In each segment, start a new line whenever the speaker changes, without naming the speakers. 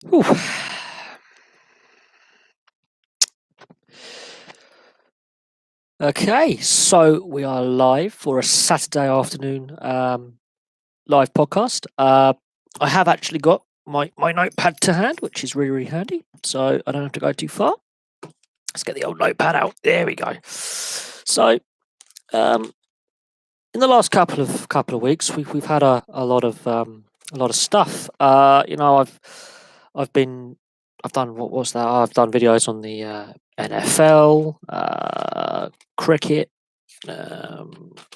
Whew. Okay, so we are live for a Saturday afternoon live podcast. I have actually got my notepad to hand, which is really, really handy. So I don't have to go too far. Let's get the old notepad out. There we go. So in the last couple of weeks, we've had a lot of stuff. I've done what was that? I've done videos on the NFL, cricket, the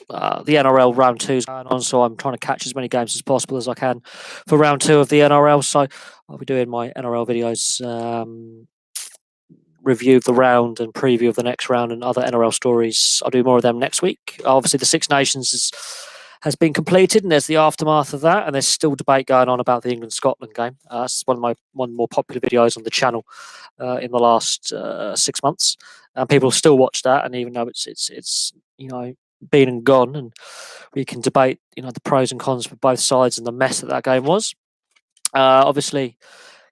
NRL round two's going on, so I'm trying to catch as many games as possible as I can for round two of the NRL. So I'll be doing my NRL videos, review of the round and preview of the next round, and other NRL stories. I'll do more of them next week. Obviously, the Six Nations has been completed, and there's the aftermath of that, and there's still debate going on about the England-Scotland game. It's one of my more popular videos on the channel in the last 6 months, and people still watch that. And even though it's been and gone, and we can debate the pros and cons for both sides and the mess that game was. Obviously,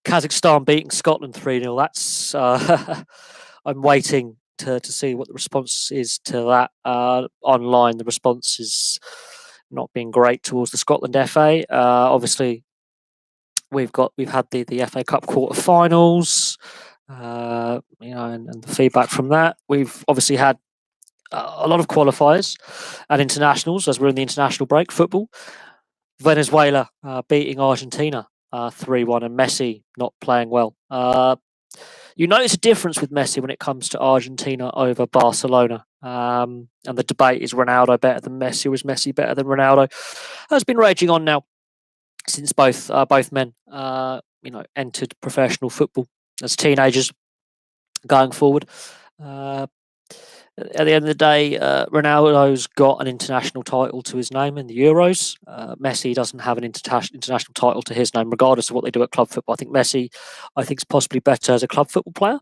Kazakhstan beating Scotland 3-0. That's I'm waiting to see what the response is to that. Online, the response is not being great towards the Scotland FA. Obviously, we've had the FA Cup quarter-finals, and the feedback from that. We've obviously had a lot of qualifiers and internationals as we're in the international break. Football, Venezuela beating Argentina 3-1, and Messi not playing well. You notice a difference with Messi when it comes to Argentina over Barcelona. And the debate is Ronaldo better than Messi, or is Messi better than Ronaldo? Has been raging on now since both men entered professional football as teenagers. Going forward, at the end of the day, Ronaldo's got an international title to his name in the Euros. Messi doesn't have an international title to his name, regardless of what they do at club football. I think Messi, is possibly better as a club football player,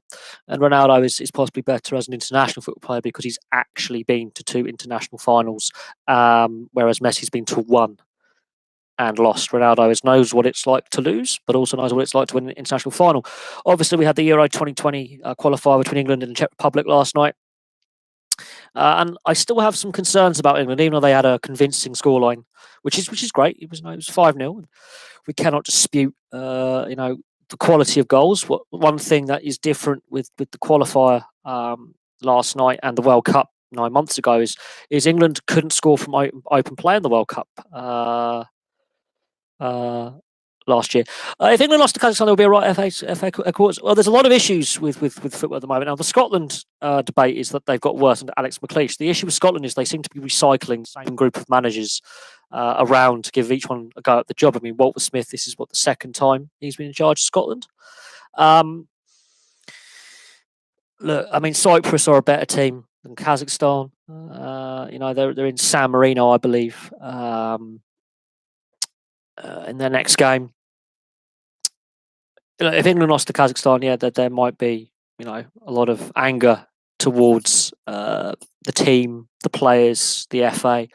and Ronaldo is possibly better as an international football player because he's actually been to 2 international finals, whereas Messi's been to 1 and lost. Ronaldo knows what it's like to lose, but also knows what it's like to win an international final. Obviously, we had the Euro 2020 qualifier between England and the Czech Republic last night. And I still have some concerns about England, even though they had a convincing scoreline, which is great. It was 5-0. We cannot dispute, the quality of goals. One thing that is different with the qualifier last night and the World Cup 9 months ago is England couldn't score from open play in the World Cup last year. If England lost to Kazakhstan, there will be a right FA quarters. Well, there's a lot of issues with football at the moment. Now, the Scotland debate is that they've got worse under Alex McLeish. The issue with Scotland is they seem to be recycling the same group of managers around to give each one a go at the job. I mean, Walter Smith, this is the second time he's been in charge of Scotland. Look, I mean, Cyprus are a better team than Kazakhstan. They're in San Marino, I believe, in their next game. If England lost to Kazakhstan, there might be a lot of anger towards the team, the players, the FA.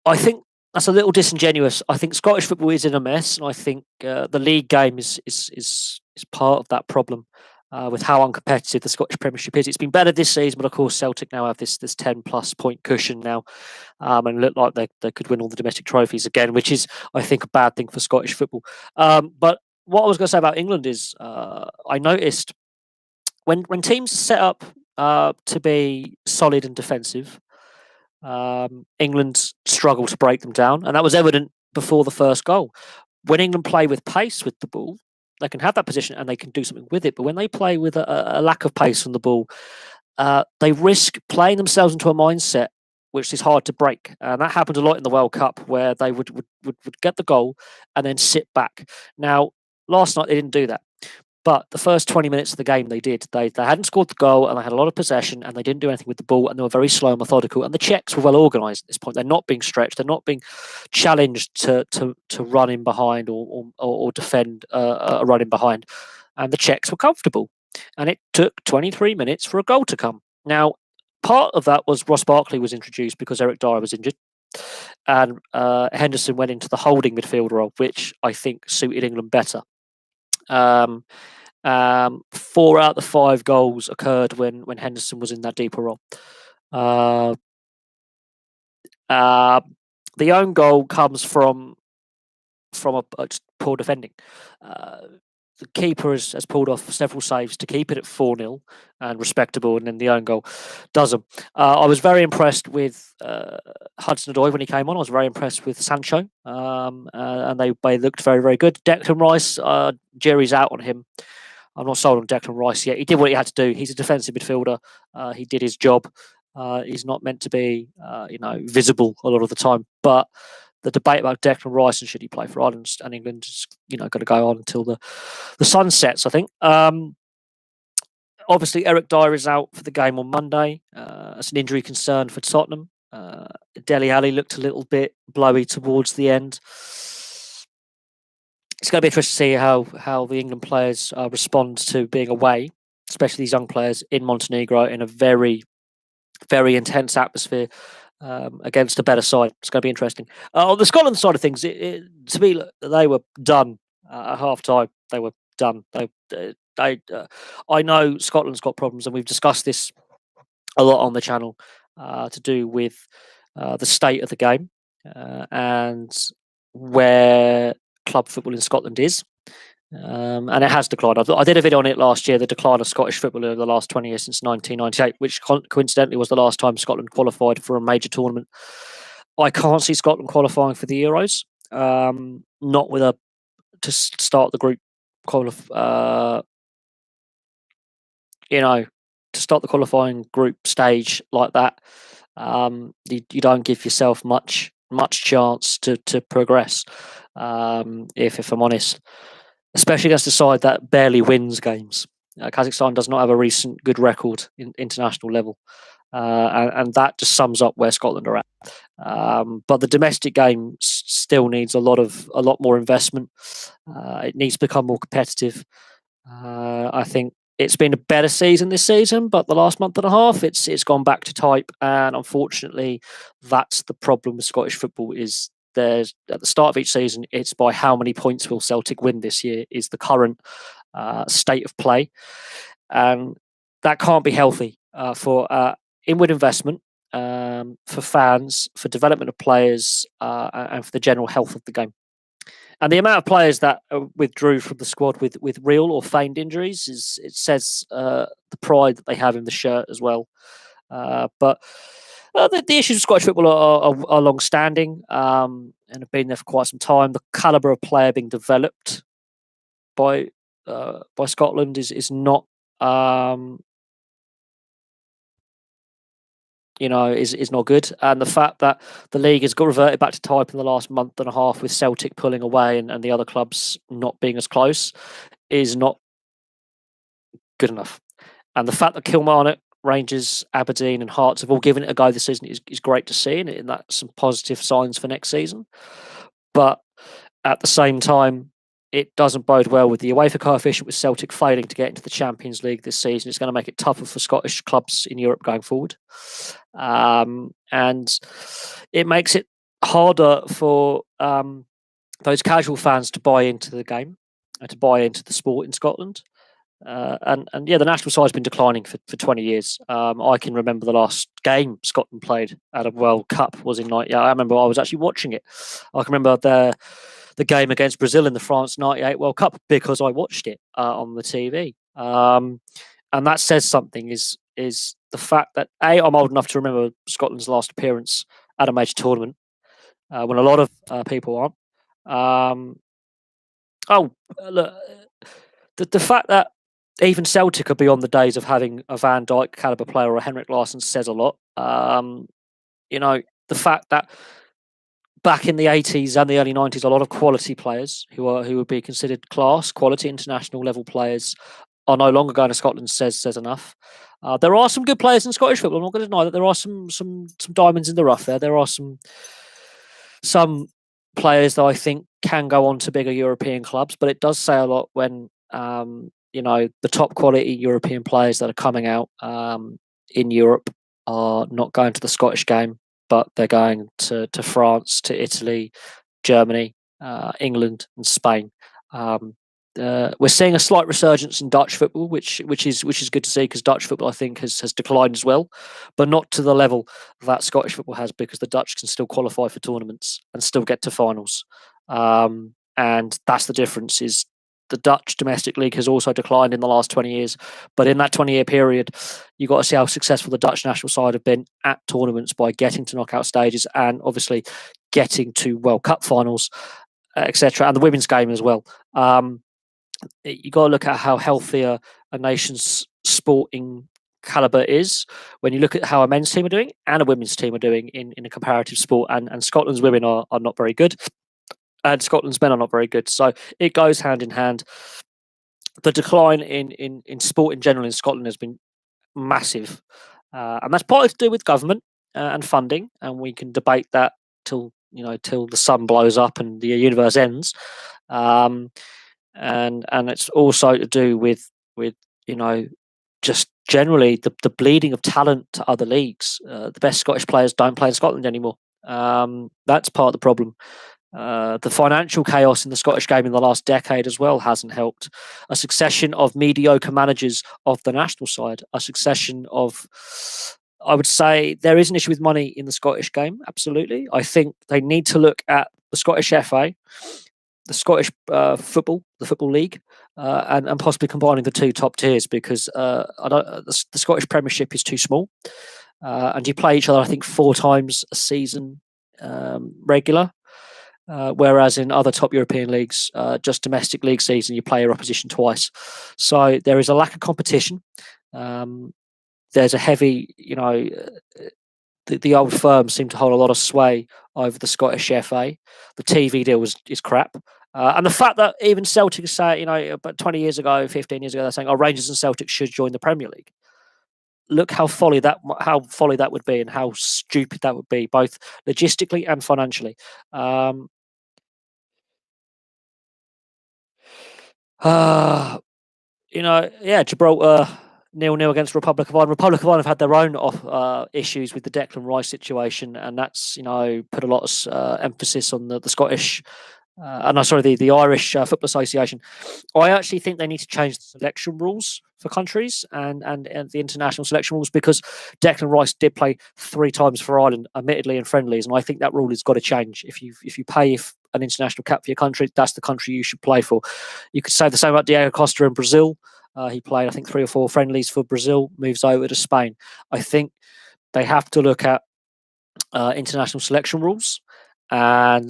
I think that's a little disingenuous. I think Scottish football is in a mess, and I think the league game is part of that problem. With how uncompetitive the Scottish Premiership is. It's been better this season, but of course Celtic now have this 10+ point cushion now, and look like they could win all the domestic trophies again, which is, I think, a bad thing for Scottish football. But what I was going to say about England is I noticed when teams are set up to be solid and defensive, England struggle to break them down, and that was evident before the first goal. When England play with pace with the ball, they can have that position and they can do something with it. But when they play with a lack of pace on the ball, they risk playing themselves into a mindset which is hard to break. And that happened a lot in the World Cup, where they would get the goal and then sit back. Now, last night they didn't do that. But the first 20 minutes of the game, they did. They hadn't scored the goal, and they had a lot of possession, and they didn't do anything with the ball, and they were very slow and methodical. And the Czechs were well organised at this point. They're not being stretched. They're not being challenged to run in behind or defend a run in behind. And the Czechs were comfortable. And it took 23 minutes for a goal to come. Now, part of that was Ross Barkley was introduced because Eric Dyer was injured. And Henderson went into the holding midfielder role, which I think suited England better. Um, 4 out of the 5 goals occurred when Henderson was in that deeper role. The own goal comes from a poor defending. The keeper has pulled off several saves to keep it at 4-0 and respectable, and then the own goal doesn't. I was very impressed with Hudson-Odoi when he came on. I was very impressed with Sancho, and they looked very, very good. Declan Rice, jury's out on him. I'm not sold on Declan Rice yet. He did what he had to do. He's a defensive midfielder. He did his job. He's not meant to be, visible a lot of the time. But the debate about Declan Rice and should he play for Ireland and England is, going to go on until the sun sets, I think. Obviously, Eric Dyer is out for the game on Monday. That's an injury concern for Tottenham. Dele Alli looked a little bit blowy towards the end. It's going to be interesting to see how the England players respond to being away, especially these young players in Montenegro in a very, very intense atmosphere against a better side. It's going to be interesting. On the Scotland side of things, to me, they were done at half time. They were done. I know Scotland's got problems, and we've discussed this a lot on the channel to do with the state of the game and where club football in Scotland is. And it has declined. I did a video on it last year, the decline of Scottish football over the last 20 years since 1998, which coincidentally was the last time Scotland qualified for a major tournament. I can't see Scotland qualifying for the Euros, not with to start the group to start the qualifying group stage like that. You don't give yourself much chance to progress. If I'm honest, especially against a side that barely wins games. Kazakhstan does not have a recent good record in international level, and that just sums up where Scotland are at. But the domestic game still needs a lot more investment. It needs to become more competitive. I think it's been a better season this season, but the last month and a half, it's gone back to type, and unfortunately, that's the problem with Scottish football. Is there's at the start of each season, it's by how many points will Celtic win this year is the current state of play, and that can't be healthy for inward investment, for fans, for development of players, and for the general health of the game. And the amount of players that withdrew from the squad with real or feigned injuries it says the pride that they have in the shirt as well. But the issues of Scottish football are long-standing and have been there for quite some time. The calibre of player being developed by Scotland is not is not good. And the fact that the league has got reverted back to type in the last month and a half with Celtic pulling away and the other clubs not being as close is not good enough. And the fact that Kilmarnock, Rangers, Aberdeen and Hearts have all given it a go this season is great to see, and that's some positive signs for next season. But at the same time, it doesn't bode well with the UEFA coefficient, with Celtic failing to get into the Champions League this season. It's going to make it tougher for Scottish clubs in Europe going forward. And it makes it harder for those casual fans to buy into the game and to buy into the sport in Scotland. And the national side's been declining for 20 years. I can remember the last game Scotland played at a World Cup was in I remember I was actually watching it. I can remember the game against Brazil in the France 98 World Cup because I watched it on the TV. And that says something is the fact that I'm old enough to remember Scotland's last appearance at a major tournament when a lot of people aren't. Look, the fact that even Celtic could be on the days of having a Van Dijk caliber player or a Henrik Larsson says a lot. The fact that back in the 80s and the early 90s, a lot of quality players who would be considered class, quality international level players are no longer going to Scotland says enough. There are some good players in Scottish football. I'm not going to deny that there are some diamonds in the rough there. There are some players that I think can go on to bigger European clubs, but it does say a lot when the top quality European players that are coming out in Europe are not going to the Scottish game, but they're going to France, to Italy, Germany, England and Spain. we're seeing a slight resurgence in Dutch football, which is good to see, because Dutch football, I think, has declined as well, but not to the level that Scottish football has, because the Dutch can still qualify for tournaments and still get to finals, and that's the difference. Is the Dutch domestic league has also declined in the last 20 years, but in that 20-year period, you've got to see how successful the Dutch national side have been at tournaments by getting to knockout stages and obviously getting to World Cup finals, etc., and the women's game as well. You got to look at how healthy a nation's sporting caliber is when you look at how a men's team are doing and a women's team are doing in a comparative sport. And Scotland's women are not very good, and Scotland's men are not very good. So it goes hand in hand. The decline in sport in general in Scotland has been massive, and that's partly to do with government and funding. And we can debate that till the sun blows up and the universe ends. And it's also to do with just generally the bleeding of talent to other leagues. The best Scottish players don't play in Scotland anymore. That's part of the problem. The financial chaos in the Scottish game in the last decade as well hasn't helped. A succession of mediocre managers of the national side, a succession of, I would say, there is an issue with money in the Scottish game, absolutely. I think they need to look at the Scottish FA, the Scottish the Football League, and possibly combining the two top tiers, because the Scottish Premiership is too small, and you play each other, I think, 4 times a season, regular, whereas in other top European leagues, just domestic league season, you play your opposition twice. So there is a lack of competition. There's a heavy, the old firms seem to hold a lot of sway over the Scottish FA. The TV deal is crap. And the fact that even Celtic say, but 20 years ago, 15 years ago, they're saying, Rangers and Celtic should join the Premier League. Look how folly that would be, and how stupid that would be, both logistically and financially. Gibraltar 0-0 against Republic of Ireland. Republic of Ireland have had their own issues with the Declan Rice situation, and that's put a lot of emphasis on the Scottish. The Irish Football Association. I actually think they need to change the selection rules for countries and the international selection rules, because Declan Rice did play 3 times for Ireland, admittedly in friendlies, and I think that rule has got to change. If you pay an international cap for your country, that's the country you should play for. You could say the same about Diego Costa in Brazil. He played, I think, 3 or 4 friendlies for Brazil, moves over to Spain. I think they have to look at international selection rules. And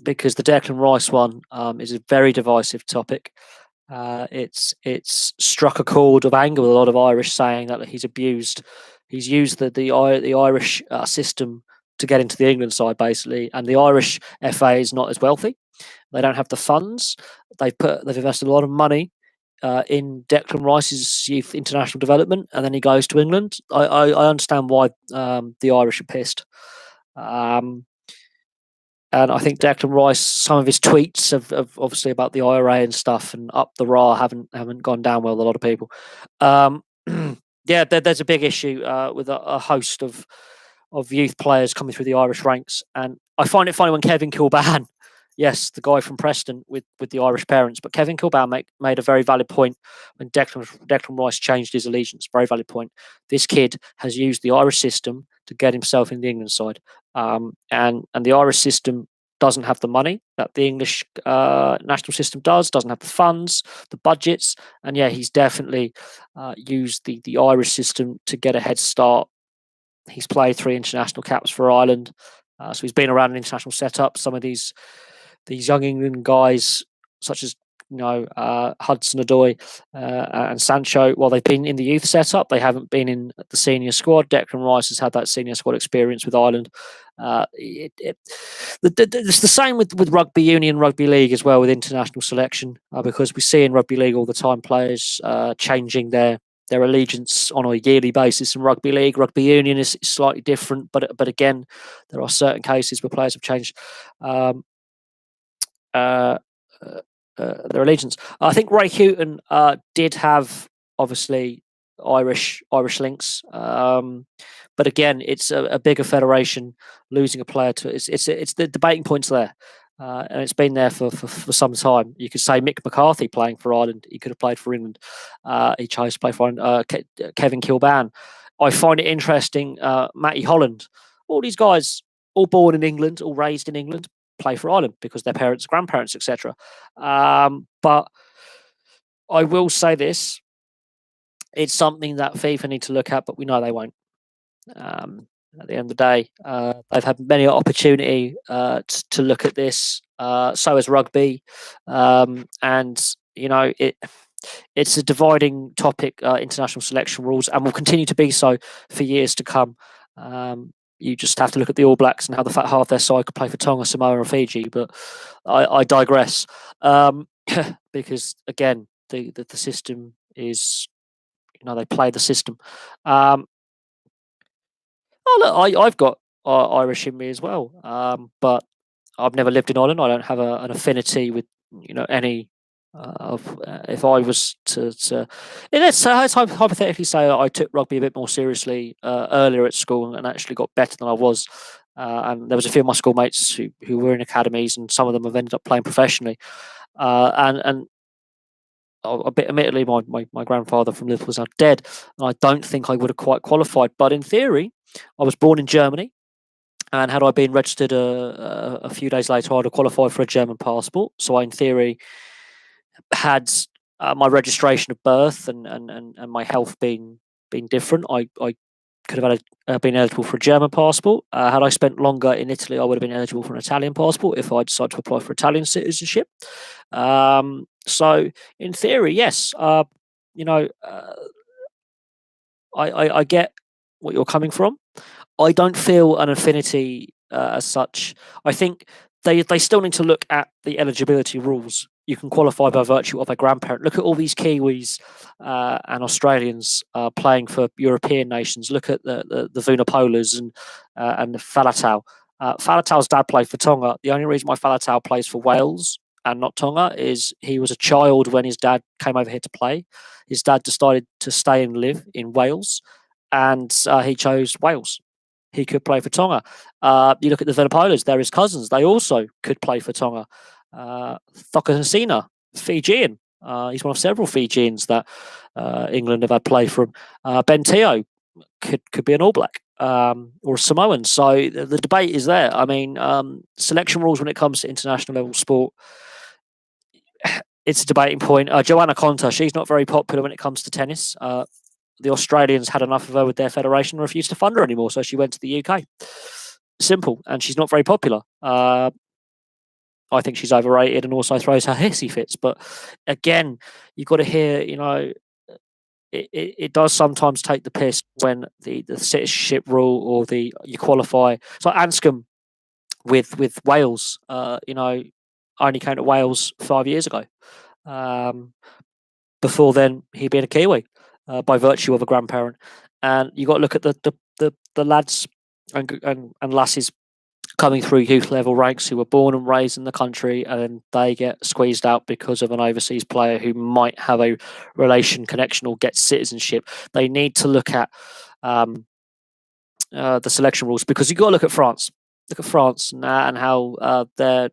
because the Declan Rice one is a very divisive topic. It's struck a chord of anger with a lot of Irish, saying that he's used the Irish system to get into the England side, basically. And the Irish FA is not as wealthy. They don't have the funds. They've invested a lot of money in Declan Rice's youth international development, and then he goes to England. I understand why the Irish are pissed. And I think Declan Rice, some of his tweets of obviously about the IRA and stuff and up the Ra haven't gone down well with a lot of people. There's a big issue with a host of youth players coming through the Irish ranks, and I find it funny when Kevin Kilbane, yes, the guy from Preston with the Irish parents, but Kevin Kilbane made a very valid point when Declan Rice changed his allegiance. Very valid point. This kid has used the Irish system to get himself in the England side, and the Irish system doesn't have the money that the English national system doesn't have the funds, the budgets, and he's definitely used the Irish system to get a head start. He's played 3 international caps for Ireland, so he's been around an international setup. Some of these young England guys, such as Hudson-Odoi and Sancho, while they've been in the youth setup, they haven't been in the senior squad. Declan Rice has had that senior squad experience with Ireland. It's the same with rugby union, rugby league as well, with international selection, because we see in rugby league all the time players changing their allegiance on a yearly basis. In rugby league, rugby union is slightly different, but again, there are certain cases where players have changed their allegiance. I think Ray Houghton did have obviously Irish links, but again, it's a bigger federation. Losing a player to it's the debating points there. and it's been there for some time. You could say Mick McCarthy playing for Ireland. He could have played for England. He chose to play for Ireland. Kevin Kilbane. I find it interesting. Matty Holland. All these guys, all born in England, all raised in England, play for Ireland because their parents, grandparents, etc. But I will say this: it's something that FIFA need to look at, but we know they won't. At the end of the day, they've had many opportunity to look at this. So has rugby, and it's a dividing topic. International selection rules, and will continue to be so for years to come. You just have to look at the All Blacks and how the fat half their side could play for Tonga, Samoa, and Fiji. But I digress, because again, the system is, they play the system. I've got Irish in me as well, but I've never lived in Ireland. I don't have an affinity with any of. If I was let's hypothetically say I took rugby a bit more seriously earlier at school and actually got better than I was. And there was a few of my schoolmates who were in academies, and some of them have ended up playing professionally. And a bit admittedly, my grandfather from Liverpool is now dead, and I don't think I would have quite qualified. But in theory, I was born in Germany, and had I been registered a few days later, I'd have qualified for a German passport. So I, in theory, had my registration of birth and my health being different, I could have been eligible for a German passport. Had I spent longer in Italy, I would have been eligible for an Italian passport if I decided to apply for Italian citizenship. So in theory, yes, I get what you're coming from. I don't feel an affinity as such. I think they still need to look at the eligibility rules. You can qualify by virtue of a grandparent. Look at all these Kiwis and Australians playing for European nations. Look at the Vunipolas and Faletau. Faletau's dad played for Tonga. The only reason why Faletau plays for Wales and not Tonga is he was a child when his dad came over here to play. His dad decided to stay and live in Wales, and he chose Wales. He could play for Tonga. You look at the Vunipolas; they're his cousins. They also could play for Tonga. Thokasina, Fijian. He's one of several Fijians that England have had play from. Ben Teo could be an All Black or a Samoan. So the debate is there. I mean, selection rules when it comes to international level sport, it's a debating point. Johanna Konta, she's not very popular when it comes to tennis. The Australians had enough of her with their federation and refused to fund her anymore, so she went to the UK. Simple, and she's not very popular. I think she's overrated and also throws her hissy fits. But again, you've got to hear, it does sometimes take the piss when the citizenship rule or you qualify. So Anscombe with Wales, only came to Wales 5 years ago. Before then, he'd been a Kiwi by virtue of a grandparent. And you got to look at the lads and lasses coming through youth level ranks who were born and raised in the country, and they get squeezed out because of an overseas player who might have a connection or get citizenship. They need to look at the selection rules, because you've got to look at France. Look at France and how their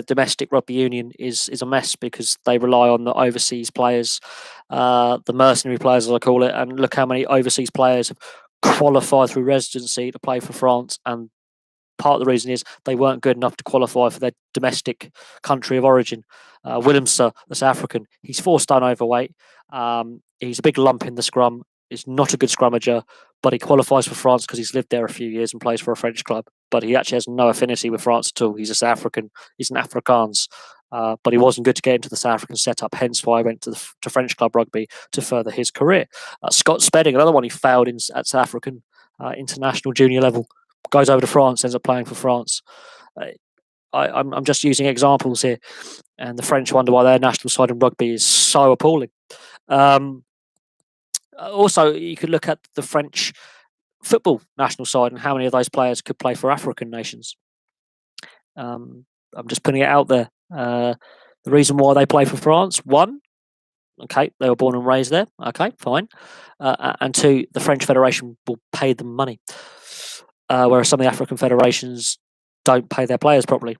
domestic rugby union is a mess, because they rely on the overseas players, the mercenary players, as I call it. And look how many overseas players have qualified through residency to play for France, and part of the reason is they weren't good enough to qualify for their domestic country of origin. Willemse, the South African, he's 4 stone overweight. He's a big lump in the scrum. He's not a good scrummager, but he qualifies for France because he's lived there a few years and plays for a French club. But he actually has no affinity with France at all. He's a South African. He's an Afrikaans. But he wasn't good to get into the South African setup, hence why I went to French club rugby to further his career. Scott Spedding, another one who failed at South African international junior level, goes over to France, ends up playing for France. I'm just using examples here, and the French wonder why their national side in rugby is so appalling. Also, you could look at the French football national side and how many of those players could play for African nations. I'm just putting it out there. The reason why they play for France, 1, okay, they were born and raised there. Okay, fine. And 2, the French Federation will pay them money. Whereas some of the African federations don't pay their players properly.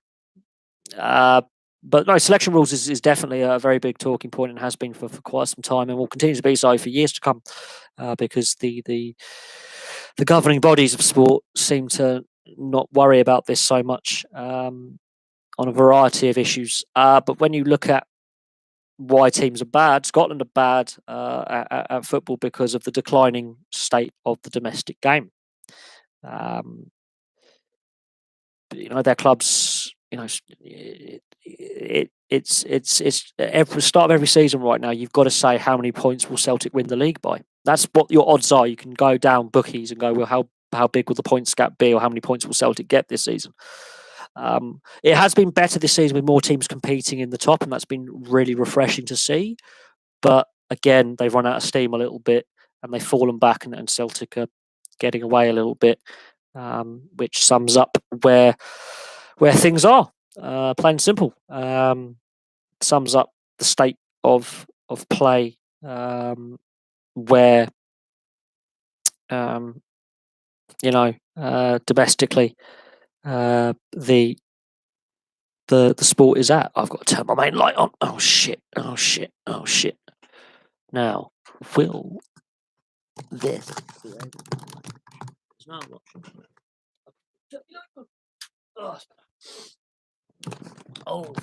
But no, selection rules is definitely a very big talking point and has been for quite some time and will continue to be so for years to come, because the governing bodies of sport seem to not worry about this so much, on a variety of issues. But when you look at why teams are bad, Scotland are bad at football because of the declining state of the domestic game. Their clubs, it's every start of every season right now. You've got to say how many points will Celtic win the league by. That's what your odds are. You can go down bookies and go, well, how big will the points gap be, or how many points will Celtic get this season? It has been better this season with more teams competing in the top, and that's been really refreshing to see. But again, they've run out of steam a little bit, and they've fallen back, and Celtic are getting away a little bit, which sums up where things are. Plain and simple. Sums up the state of play, where domestically, the sport is at. I've got to turn my main light on. Oh shit! Now, will this be able to... No, I'm not. Oh.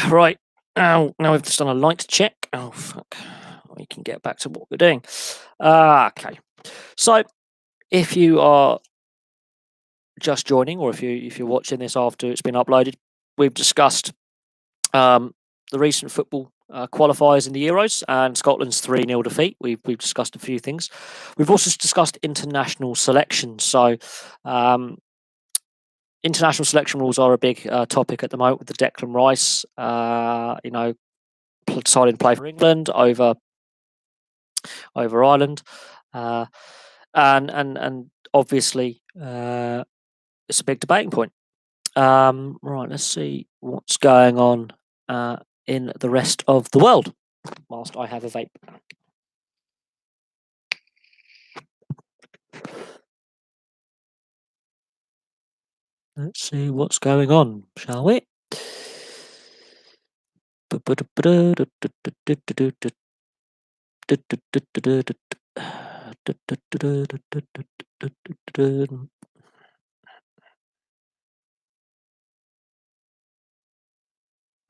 Right. Now we've just done a light check. Oh, fuck. We can get back to what we're doing. Okay. So, if you are just joining, or if you're watching this after it's been uploaded, we've discussed the recent football qualifiers in the Euros and Scotland's 3-0 defeat. We've discussed a few things. We've also discussed international selection. So, international selection rules are a big topic at the moment with the Declan Rice, deciding to play for England over Ireland, and obviously it's a big debating point. Right, let's see what's going on in the rest of the world whilst I have a vape. Let's see what's going on, shall we?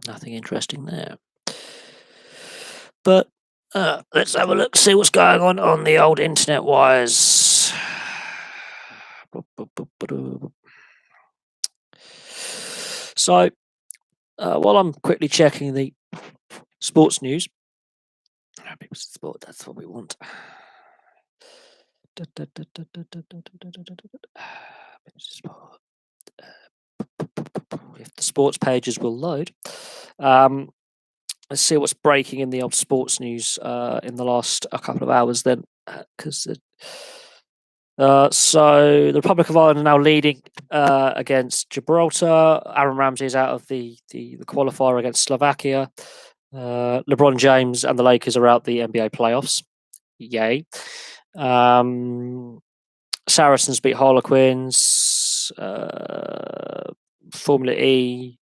Nothing interesting there. But let's have a look, see what's going on the old internet wires. So, while I'm quickly checking the sports news, sport, that's what we want. If the sports pages will load, let's see what's breaking in the old sports news in the last couple of hours. Then, because so the Republic of Ireland are now leading against Gibraltar. Aaron Ramsey is out of the qualifier against Slovakia. LeBron James and the Lakers are out the NBA playoffs. Yay. Saracens beat Harlequins. Formula E.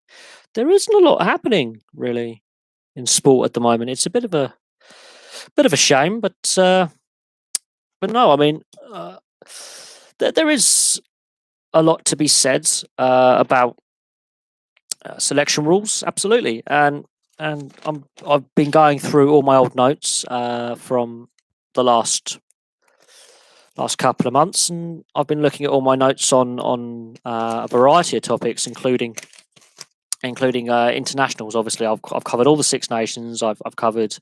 There isn't a lot happening really in sport at the moment. It's a bit of a shame, but no, I mean, there is a lot to be said about selection rules, absolutely, and I've been going through all my old notes from the last couple of months, and I've been looking at all my notes on a variety of topics, including internationals. Obviously, I've covered all the Six Nations. I've covered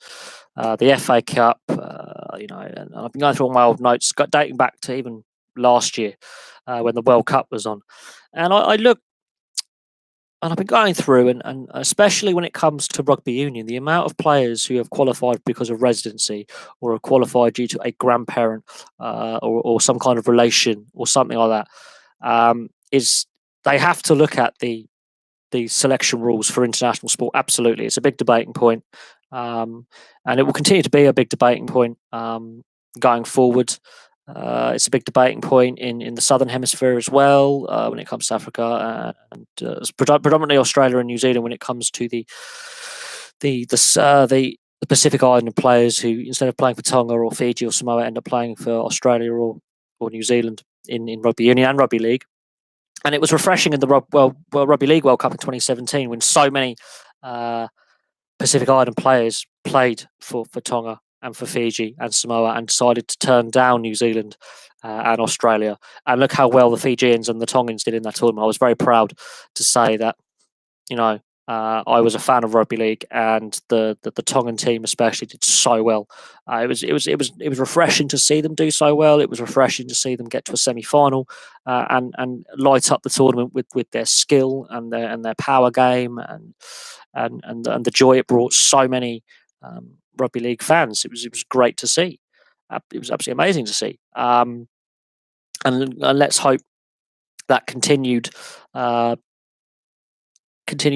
the FA Cup. And I've been going through all my old notes, dating back to even last year when the World Cup was on. And I look, and I've been going through, and especially when it comes to rugby union, the amount of players who have qualified because of residency, or have qualified due to a grandparent or some kind of relation or something like that, is they have to look at the selection rules for international sport. Absolutely, it's a big debating point, and it will continue to be a big debating point going forward. It's a big debating point in the southern hemisphere as well when it comes to Africa, and it's predominantly Australia and New Zealand when it comes to the Pacific Islander players who, instead of playing for Tonga or Fiji or Samoa, end up playing for Australia or New Zealand in rugby union and rugby league. And it was refreshing in the Rugby League World Cup in 2017 when so many Pacific Island players played for Tonga and for Fiji and Samoa and decided to turn down New Zealand and Australia. And look how well the Fijians and the Tongans did in that tournament. I was very proud to say that, I was a fan of rugby league, and the Tongan team especially did so well. It was refreshing to see them do so well. It was refreshing to see them get to a semi-final and light up the tournament with their skill and their power game and the joy it brought so many rugby league fans. It was great to see. It was absolutely amazing to see. And let's hope that continued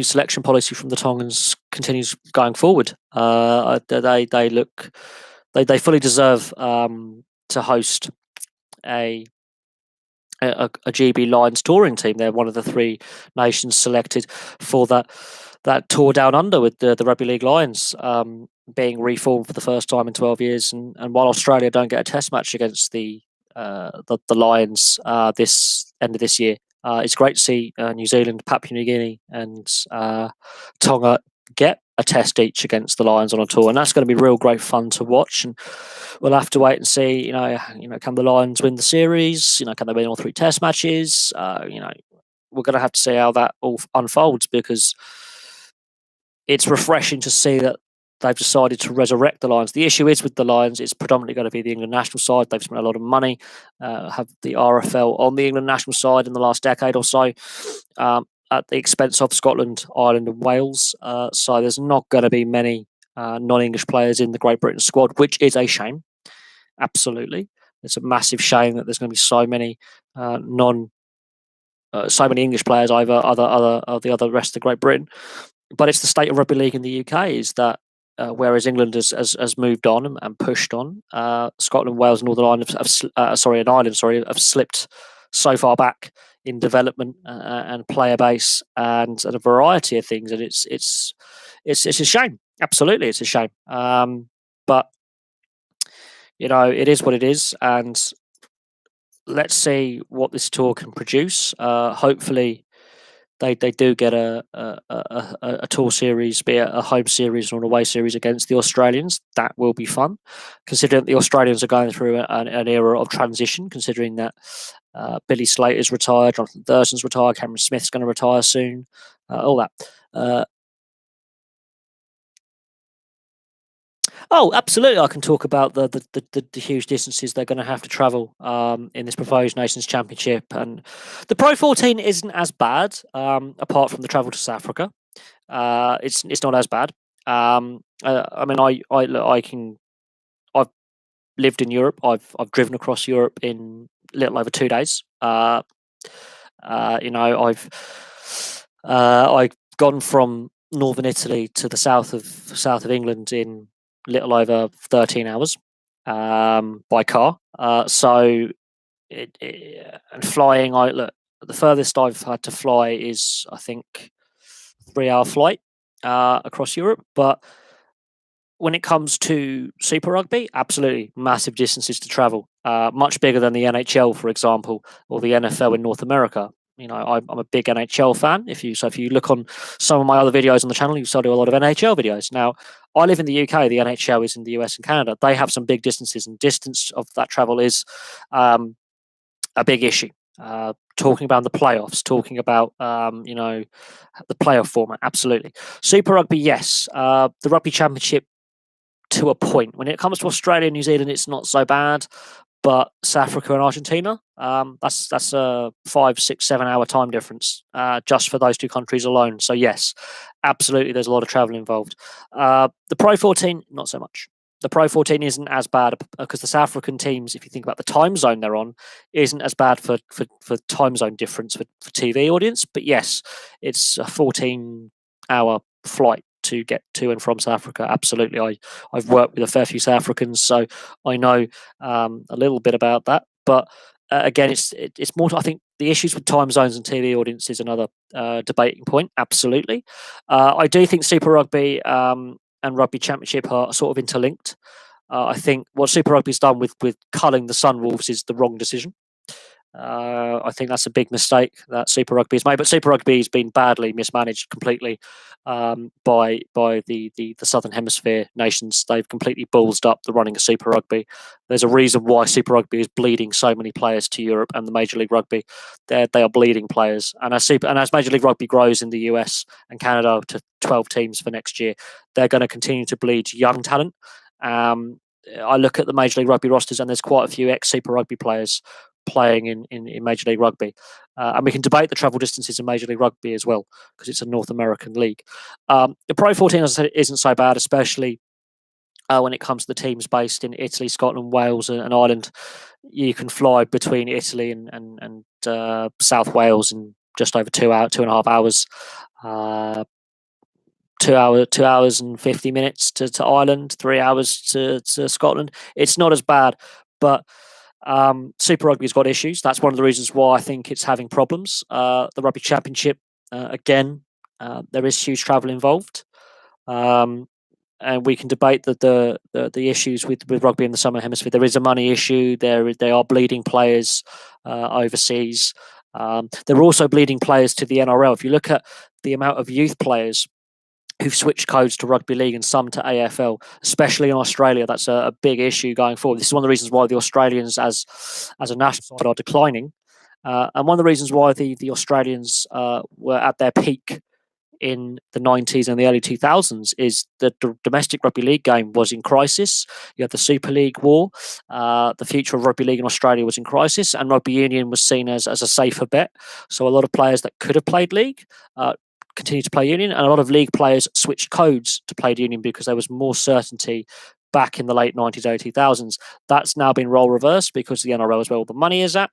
selection policy from the Tongans continues going forward. They fully deserve to host a GB Lions touring team. They're one of the 3 nations selected for that tour down under with the Rugby League Lions being reformed for the first time in 12 years. And while Australia don't get a test match against the Lions this end of this year, it's great to see New Zealand, Papua New Guinea, and Tonga get a test each against the Lions on a tour, and that's going to be real great fun to watch. And we'll have to wait and see. Can the Lions win the series? Can they win all 3 test matches? We're going to have to see how that all unfolds, because it's refreshing to see that they've decided to resurrect the Lions. The issue is with the Lions, it's predominantly going to be the England national side. They've spent a lot of money, have the RFL on the England national side in the last decade or so, at the expense of Scotland, Ireland and Wales. So there's not going to be many non-English players in the Great Britain squad, which is a shame. Absolutely. It's a massive shame that there's going to be so many so many English players over the other rest of Great Britain. But it's the state of rugby league in the UK is that whereas England has moved on and pushed on, Scotland, Wales, and Northern Ireland have slipped so far back in development and player base and a variety of things, and it's a shame. Absolutely, it's a shame. But it is what it is, and let's see what this tour can produce. Hopefully, they do get a tour series, be it a home series or an away series against the Australians. That will be fun, considering that the Australians are going through an era of transition, considering that Billy Slater's retired, Jonathan Thurston's retired, Cameron Smith's going to retire soon, all that. Oh, absolutely. I can talk about the huge distances they're going to have to travel in this proposed Nations Championship. And the Pro 14 isn't as bad, apart from the travel to South Africa. It's not as bad. I've lived in Europe. I've driven across Europe in little over 2 days. I've gone from northern Italy to the south of England in little over 13 hours by car. And flying, the furthest I've had to fly is, I think, 3-hour flight across Europe. But when it comes to Super Rugby, absolutely massive distances to travel, much bigger than the NHL, for example, or the NFL in North America. I'm a big NHL fan. If you look on some of my other videos on the channel, you saw do a lot of NHL videos. Now, I live in the UK. The NHL is in the US and Canada. They have some big distances, and distance of that travel is a big issue. Talking about the playoffs, talking about the playoff format, absolutely. Super Rugby, yes. The Rugby Championship, to a point. When it comes to Australia and New Zealand, it's not so bad. But South Africa and Argentina, that's a 5, 6, 7 hour time difference just for those 2 countries alone. So yes, absolutely, there's a lot of travel involved. The Pro 14, not so much. The Pro 14 isn't as bad because the South African teams, if you think about the time zone they're on, isn't as bad for time zone difference for TV audience. But yes, it's a 14-hour flight to get to and from South Africa. Absolutely, I've worked with a fair few South Africans, so I know a little bit about that. But again, it's more. I think the issues with time zones and TV audience is another debating point. Absolutely, I do think Super Rugby and Rugby Championship are sort of interlinked. I think what Super Rugby's done with culling the Sunwolves is the wrong decision. I think that's a big mistake that Super Rugby has made. But Super Rugby has been badly mismanaged completely by the Southern Hemisphere nations. They've completely ballsed up the running of Super Rugby. There's a reason why Super Rugby is bleeding so many players to Europe and the Major League Rugby. They are bleeding players. And as Major League Rugby grows in the US and Canada to 12 teams for next year, they're going to continue to bleed young talent. I look at the Major League Rugby rosters, and there's quite a few ex-Super Rugby players playing in Major League Rugby. And we can debate the travel distances in Major League Rugby as well, because it's a North American league. The Pro 14, as I said, isn't so bad, especially when it comes to the teams based in Italy, Scotland, Wales, and Ireland. You can fly between Italy and South Wales in just over 2.5 hours. 2 hours and 50 minutes to Ireland, 3 hours to Scotland. It's not as bad, but Super Rugby's got issues. That's one of the reasons why I think it's having problems. The Rugby Championship, again, there is huge travel involved, and we can debate the issues with rugby in the Southern Hemisphere. There is a money issue. They are bleeding players overseas. They're also bleeding players to the NRL. If you look at the amount of youth players who've switched codes to rugby league and some to AFL, especially in Australia, that's a big issue going forward. This is one of the reasons why the Australians as a national side are declining, and one of the reasons why the Australians were at their peak in the 90s and the early 2000s is that the domestic rugby league game was in crisis. You had the Super League war. The future of rugby league in Australia was in crisis, and rugby union was seen as a safer bet. So a lot of players that could have played league continue to play union, and a lot of league players switched codes to play union because there was more certainty back in the late 90s, early 2000s. That's now been role reversed because the NRL is where all the money is at,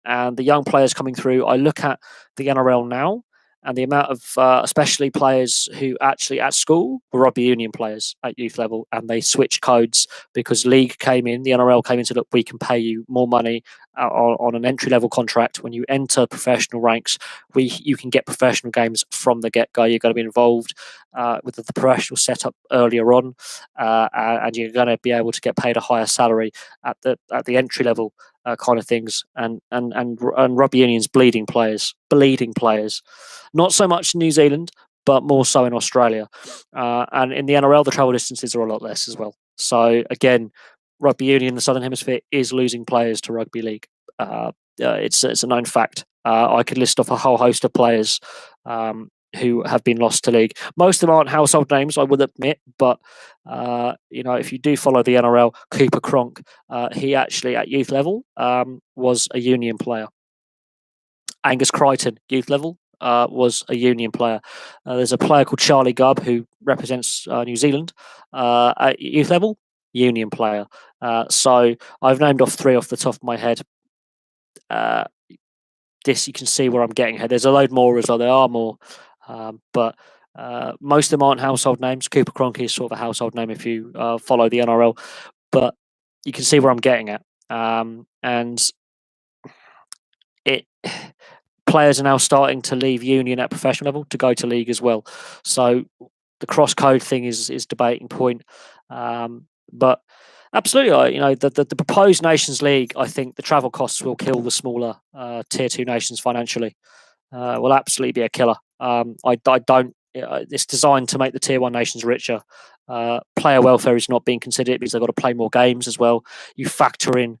and the young players coming through. I look at the NRL now, and the amount of especially players who actually at school were rugby union players at youth level, and they switched codes because league came in, the NRL came in, said, look, we can pay you more money on an entry level contract. When you enter professional ranks, you can get professional games from the get go. You're going to be involved with the professional setup earlier on, and you're going to be able to get paid a higher salary at the entry level kind of things. And rugby union's bleeding players. Not so much in New Zealand, but more so in Australia. And in the NRL, the travel distances are a lot less as well. So again, rugby union in the Southern Hemisphere is losing players to rugby league. It's a known fact. I could list off a whole host of players who have been lost to league. Most of them aren't household names, I would admit, but if you do follow the NRL, Cooper Cronk, he actually at youth level was a union player. Angus Crichton, youth level, was a union player. There's a player called Charlie Gubb who represents New Zealand at youth level, union player. So I've named off 3 off the top of my head. This you can see where I'm getting here. There's a load more as well. There are more, but most of them aren't household names. Cooper Cronk is sort of a household name if you follow the NRL, but you can see where I'm getting at. And players are now starting to leave union at professional level to go to league as well. So the cross code thing is debating point, but absolutely, the proposed Nations League. I think the travel costs will kill the smaller tier 2 nations financially. Will absolutely be a killer. I don't. It's designed to make the tier 1 nations richer. Player welfare is not being considered because they've got to play more games as well. You factor in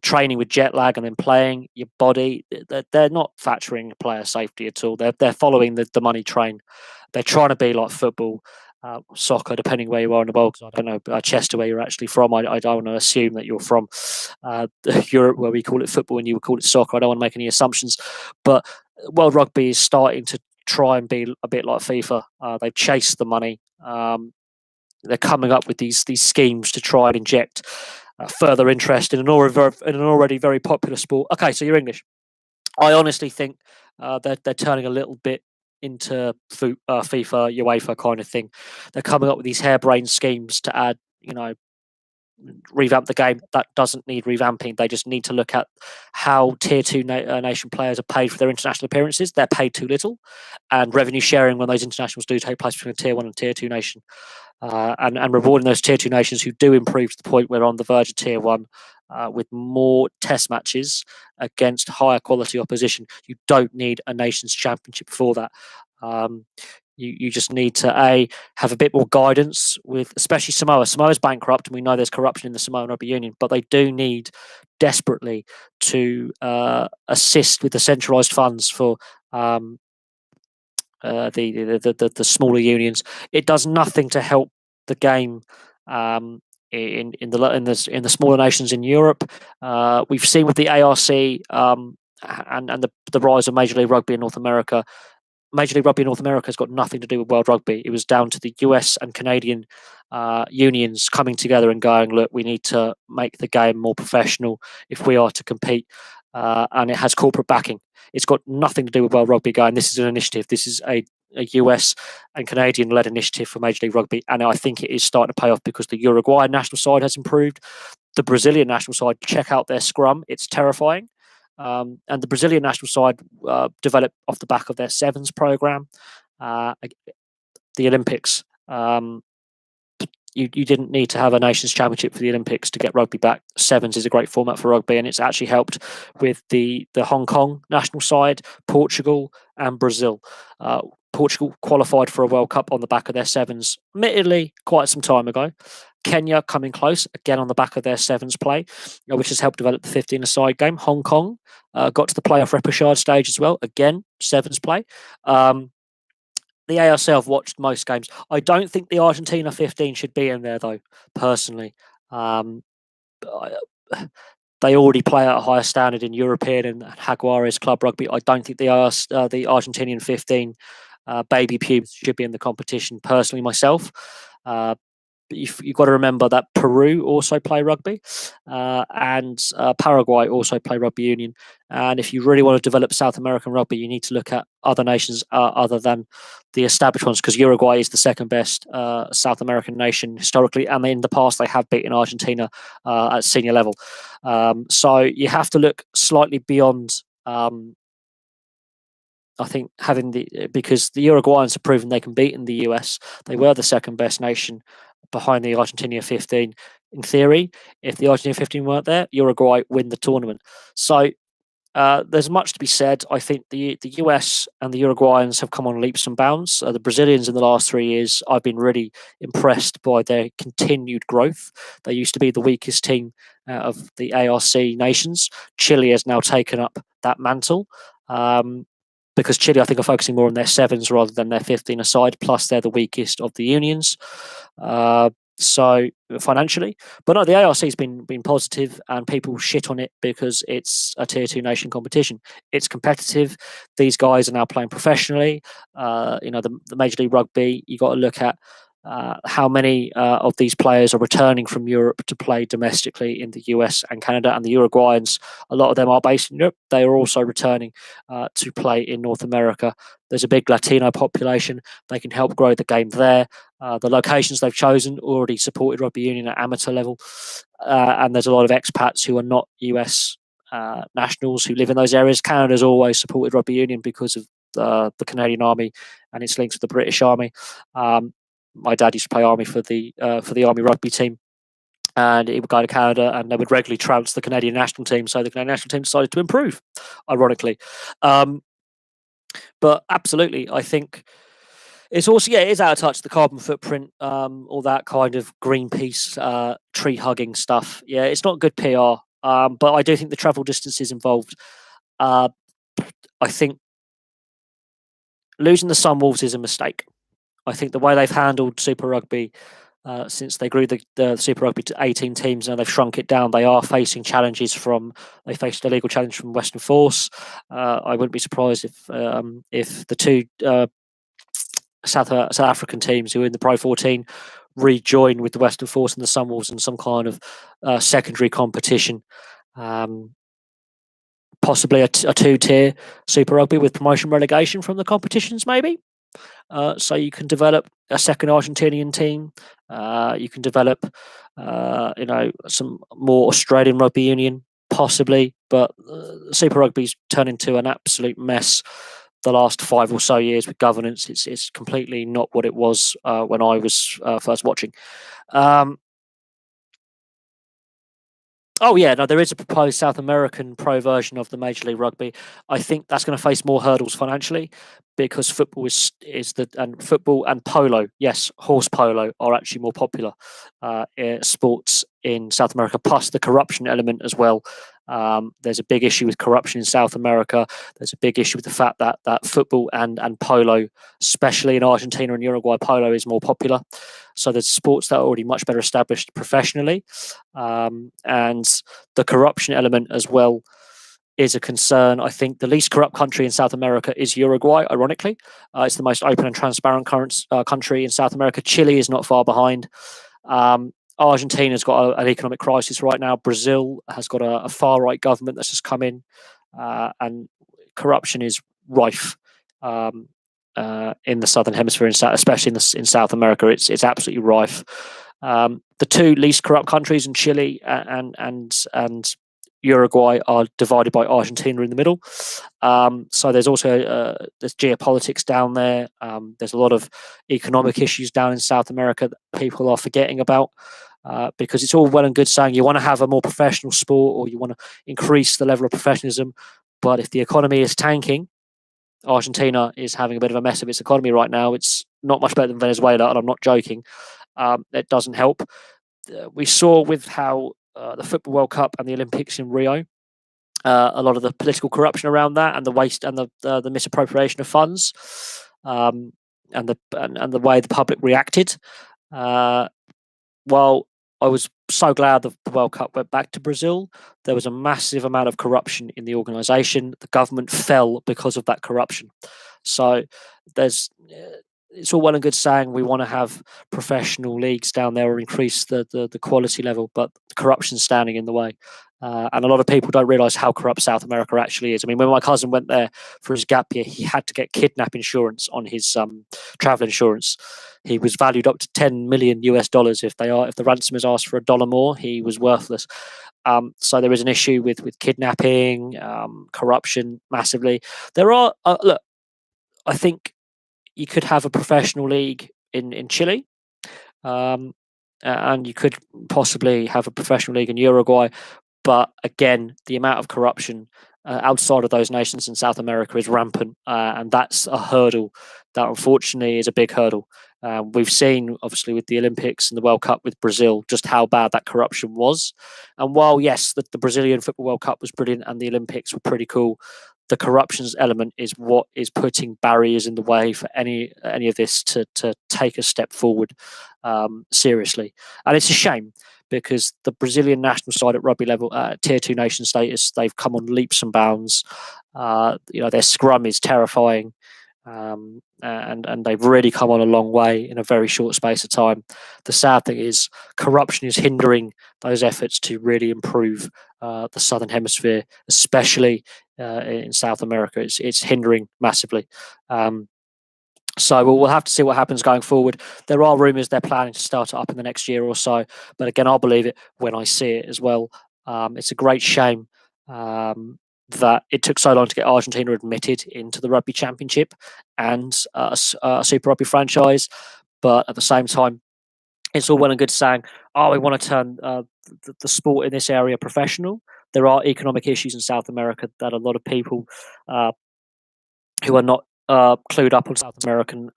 training with jet lag and then playing your body. They're not factoring player safety at all. They're following the money train. They're trying to be like football, soccer, depending where you are in the world. I don't know, Chester, where you're actually from. I don't want to assume that you're from Europe, where we call it football and you would call it soccer. I don't want to make any assumptions, but World Rugby is starting to try and be a bit like FIFA. They've chased the money. They're coming up with these schemes to try and inject further interest in an already very popular sport. Okay, so you're English. I honestly think they're turning a little bit into FIFA, UEFA kind of thing. They're coming up with these harebrained schemes to add, revamp the game that doesn't need revamping. They just need to look at how tier 2 nation players are paid for their international appearances. They're paid too little, and revenue sharing when those internationals do take place between a tier 1 and tier 2 nation, and rewarding those tier 2 nations who do improve to the point where on the verge of tier 1 with more test matches against higher quality opposition. You don't need a nations championship for that. You just need to have a bit more guidance with, especially Samoa. Samoa's bankrupt, and we know there's corruption in the Samoan Rugby Union, but they do need desperately to assist with the centralised funds for the smaller unions. It does nothing to help the game in the smaller nations in Europe. We've seen with the ARC and the rise of Major League Rugby in North America. Major League Rugby in North America has got nothing to do with World Rugby. It was down to the US and Canadian unions coming together and going, look, we need to make the game more professional if we are to compete. And it has corporate backing. It's got nothing to do with World Rugby going, this is an initiative. This is a US and Canadian-led initiative for Major League Rugby. And I think it is starting to pay off because the Uruguayan national side has improved. The Brazilian national side, check out their scrum. It's terrifying. And the Brazilian national side developed off the back of their sevens program. The Olympics, you didn't need to have a nations championship for the Olympics to get rugby back. Sevens is a great format for rugby, and it's actually helped with the Hong Kong national side, Portugal and Brazil. Portugal qualified for a World Cup on the back of their sevens, admittedly quite some time ago. Kenya coming close, again on the back of their sevens play, which has helped develop the 15-a-side game. Hong Kong got to the playoff repechage stage as well, again, sevens play. The ARC have watched most games. I don't think the Argentina 15 should be in there, though, personally. They already play at a higher standard in European and Jaguares club rugby. I don't think the Argentinian 15 baby pubes should be in the competition, personally, myself. You've got to remember that Peru also play rugby and Paraguay also play rugby union. And if you really want to develop South American rugby, you need to look at other nations other than the established ones, because Uruguay is the second best South American nation historically, and in the past they have beaten Argentina at senior level. So you have to look slightly beyond. I think because the Uruguayans have proven they can beat in the US. They were the second best nation behind the Argentina 15. In theory, if the Argentina 15 weren't there, Uruguay win the tournament. So there's much to be said. I think the US and the Uruguayans have come on leaps and bounds. The Brazilians in the last 3 years, I've been really impressed by their continued growth. They used to be the weakest team of the ARC nations. Chile has now taken up that mantle. Because Chile, I think, are focusing more on their sevens rather than their 15-a-side, plus they're the weakest of the unions. So financially, but no, the ARC has been positive, and people shit on it because it's a tier 2 nation competition. It's competitive. These guys are now playing professionally. The Major League Rugby. You got to look at how many of these players are returning from Europe to play domestically in the US and Canada, and the Uruguayans, a lot of them are based in Europe. They are also returning to play in North America. There's a big Latino population. They can help grow the game there. The locations they've chosen already supported rugby union at amateur level, and there's a lot of expats who are not US nationals who live in those areas. Canada's always supported rugby union because of the Canadian Army and its links with the British Army. My dad used to play Army for the Army rugby team, and he would go to Canada and they would regularly trounce the Canadian national team. So the Canadian national team decided to improve, ironically. But absolutely, I think it's also, it is out of touch, the carbon footprint, all that kind of Greenpeace tree hugging stuff. Yeah, it's not good PR, but I do think the travel distances involved. I think losing the Sunwolves is a mistake. I think the way they've handled Super Rugby since they grew the Super Rugby to 18 teams, now they've shrunk it down. They are facing challenges they faced a legal challenge from Western Force. I wouldn't be surprised if the two South African teams who are in the Pro 14 rejoin with the Western Force and the Sunwolves in some kind of secondary competition. possibly a two-tier Super Rugby with promotion relegation from the competitions, maybe. So you can develop a second Argentinian team. You can develop, some more Australian rugby union, possibly. But Super Rugby's turned into an absolute mess the last 5 or so years with governance. It's completely not what it was when I was first watching. Oh yeah, no, there is a proposed South American pro version of the Major League Rugby. I think that's going to face more hurdles financially because football and football and polo, yes, horse polo are actually more popular sports in South America. Plus the corruption element as well. There's a big issue with corruption in South America. There's a big issue with the fact that football and polo, especially in Argentina and Uruguay, polo is more popular. So there's sports that are already much better established professionally. And the corruption element as well is a concern. I think the least corrupt country in South America is Uruguay, ironically. It's the most open and transparent country in South America. Chile is not far behind. Argentina's got an economic crisis right now. Brazil has got a far-right government that's just come in, and corruption is rife in the Southern Hemisphere, especially in South America. It's absolutely rife. The two least corrupt countries in Chile and Uruguay are divided by Argentina in the middle. So there's also there's geopolitics down there. There's a lot of economic issues down in South America that people are forgetting about. Because it's all well and good saying you want to have a more professional sport or you want to increase the level of professionalism, but if the economy is tanking, Argentina is having a bit of a mess of its economy right now. It's not much better than Venezuela, and I'm not joking. It doesn't help. We saw with how the Football World Cup and the Olympics in Rio, a lot of the political corruption around that and the waste and the misappropriation of funds, and the way the public reacted. While I was so glad the World Cup went back to Brazil, there was a massive amount of corruption in the organisation. The government fell because of that corruption. So it's all well and good saying we want to have professional leagues down there or increase the quality level, but corruption's standing in the way. And a lot of people don't realise how corrupt South America actually is. I mean, when my cousin went there for his gap year, he had to get kidnap insurance on his travel insurance. He was valued up to $10 million US. If the ransomers asked for $1 more, he was worthless. So there is an issue with kidnapping, corruption massively. There are look, I think you could have a professional league in Chile, and you could possibly have a professional league in Uruguay. But again, the amount of corruption outside of those nations in South America is rampant, and that's a hurdle that unfortunately is a big hurdle. We've seen, obviously, with the Olympics and the World Cup with Brazil, just how bad that corruption was. And while, yes, the Brazilian Football World Cup was brilliant and the Olympics were pretty cool, the corruptions element is what is putting barriers in the way for any of this to take a step forward seriously. And it's a shame because the Brazilian national side at rugby level, tier 2 nation status, they've come on leaps and bounds. Their scrum is terrifying. And they've really come on a long way in a very short space of time. The sad thing is corruption is hindering those efforts to really improve the Southern Hemisphere, especially in South America. It's hindering massively. So we'll have to see what happens going forward. There are rumours they're planning to start it up in the next year or so. But again, I'll believe it when I see it as well. It's a great shame that it took so long to get Argentina admitted into the Rugby Championship and a Super Rugby franchise. But at the same time, it's all well and good saying, we want to turn the sport in this area professional. There are economic issues in South America that a lot of people who are not clued up on South American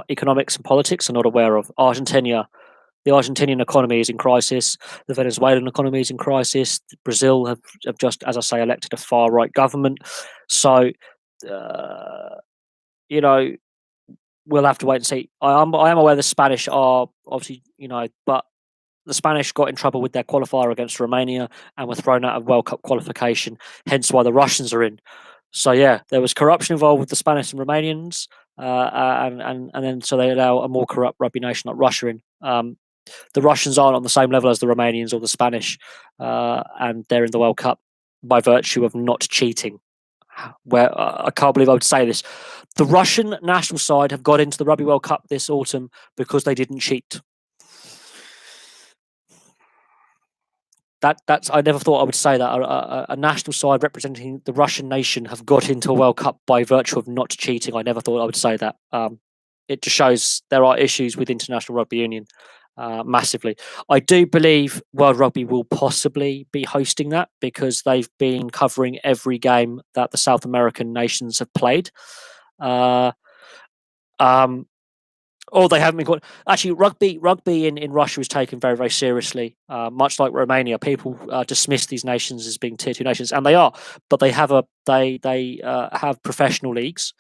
economics and politics are not aware of. The Argentinian economy is in crisis. The Venezuelan economy is in crisis. Brazil have just, as I say, elected a far right government. So, we'll have to wait and see. I am aware the Spanish are obviously, but the Spanish got in trouble with their qualifier against Romania and were thrown out of World Cup qualification. Hence why the Russians are in. So yeah, there was corruption involved with the Spanish and Romanians, and then so they allow a more corrupt rugby nation like Russia in. The Russians aren't on the same level as the Romanians or the Spanish, and they're in the World Cup. by virtue of not cheating. Where I can't believe I would say this. The Russian national side have got into the Rugby World Cup this autumn because they didn't cheat. That's I never thought I would say that. A national side representing the Russian nation have got into a World Cup by virtue of not cheating. I never thought I would say that. It just shows there are issues with International Rugby Union massively. I do believe World Rugby will possibly be hosting that because they've been covering every game that the South American nations have played. Or they haven't been called. Actually, rugby in Russia is taken very, very seriously. Much like Romania, people dismiss these nations as being tier 2 nations, and they are. But they have have professional leagues,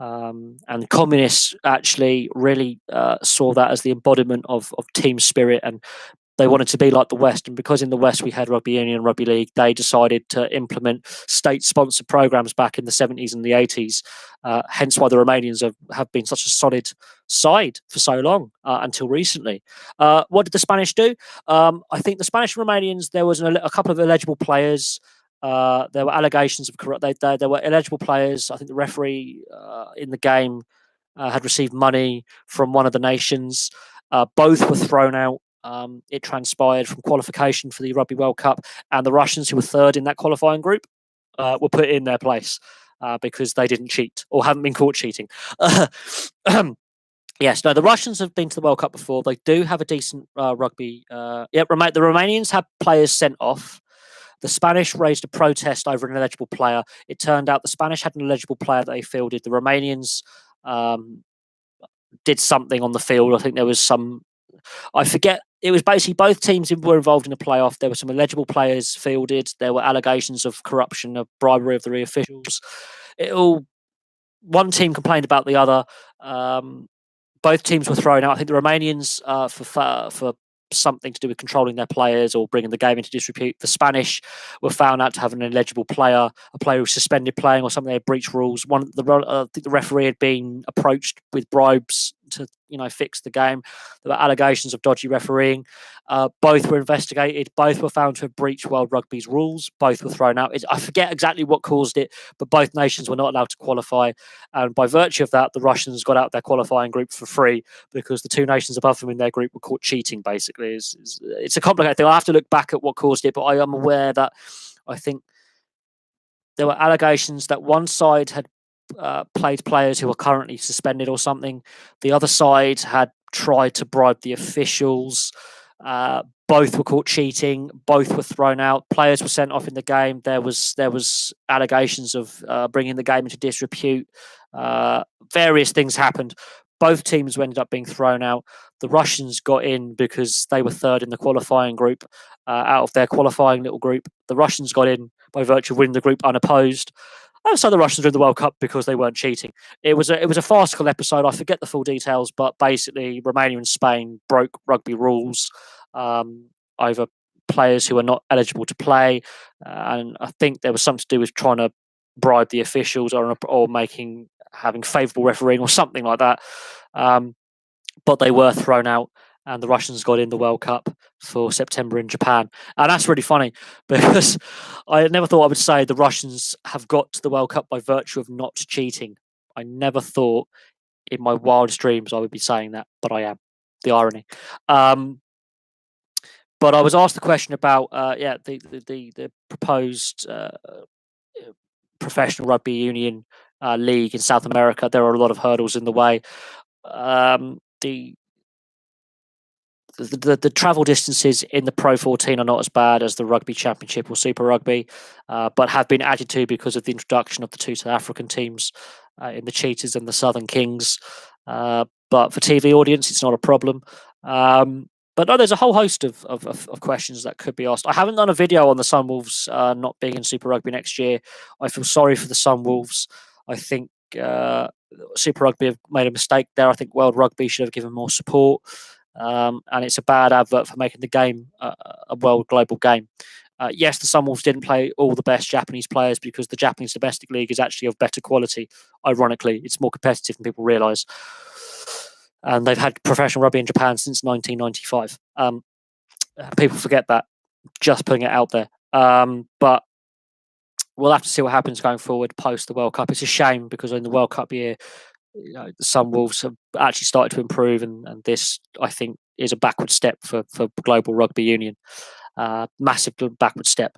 and communists actually really saw that as the embodiment of team spirit, and they wanted to be like the West. And because in the West we had rugby union and rugby league, they decided to implement state-sponsored programs back in the 70s and the 80s. Hence why the Romanians have been such a solid side for so long until recently. What did the Spanish do? I think the Spanish and Romanians, there was a couple of illegible players. There were allegations of corrupt. There were illegible players. I think the referee in the game had received money from one of the nations. Both were thrown out. It transpired from qualification for the Rugby World Cup, and the Russians, who were third in that qualifying group, were put in their place because they didn't cheat or haven't been caught cheating. Yes, no, the Russians have been to the World Cup before. They do have a decent rugby. The Romanians had players sent off. The Spanish raised a protest over an illegible player. It turned out the Spanish had an illegible player that they fielded. The Romanians did something on the field. I think there was some. I forget. It was basically both teams were involved in a playoff. There were some illegible players fielded. There were allegations of corruption, of bribery of the officials. One team complained about the other. Both teams were thrown out. I think the Romanians for something to do with controlling their players or bringing the game into disrepute. The Spanish were found out to have an illegible player, a player who was suspended playing or something. They had breached rules. I think the referee had been approached with bribes to fix the game. There were allegations of dodgy refereeing. Both were investigated. Both were found to have breached World Rugby's rules. Both were thrown out. I forget exactly what caused it, but both nations were not allowed to qualify. And by virtue of that, the Russians got out their qualifying group for free because the two nations above them in their group were caught cheating, basically. It's a complicated thing. I'll have to look back at what caused it, but I am aware that I think there were allegations that one side had played players who are currently suspended or something. The other side had tried to bribe the officials. Both were caught cheating. Both were thrown out. Players were sent off in the game. There was allegations of bringing the game into disrepute. Various things happened. Both teams ended up being thrown out. The Russians got in because they were third in the qualifying group. Out of their qualifying little group, the Russians got in by virtue of winning the group unopposed. And so the Russians were in the World Cup because they weren't cheating. It was a farcical episode. I forget the full details, but basically Romania and Spain broke rugby rules over players who are not eligible to play, and I think there was something to do with trying to bribe the officials or having favourable refereeing or something like that. But they were thrown out, and the Russians got in the World Cup for September in Japan. And that's really funny because I never thought I would say the Russians have got to the World Cup by virtue of not cheating. I never thought in my wildest dreams I would be saying that, but I am. The irony. But I was asked the question about the proposed professional rugby union league in South America. There are a lot of hurdles in the way. The travel distances in the Pro 14 are not as bad as the Rugby Championship or Super Rugby, but have been added to because of the introduction of the two South African teams in the Cheetahs and the Southern Kings. But for TV audience, it's not a problem. But no, there's a whole host of questions that could be asked. I haven't done a video on the Sunwolves not being in Super Rugby next year. I feel sorry for the Sunwolves. I think Super Rugby have made a mistake there. I think World Rugby should have given more support. And it's a bad advert for making the game a world global game. Yes, the Sunwolves didn't play all the best Japanese players because the Japanese domestic league is actually of better quality. Ironically, it's more competitive than people realise. And they've had professional rugby in Japan since 1995. People forget that. Just putting it out there. But we'll have to see what happens going forward post the World Cup. It's a shame because in the World Cup year, the Sunwolves have actually started to improve, and this, I think, is a backward step for global rugby union. Massive backward step.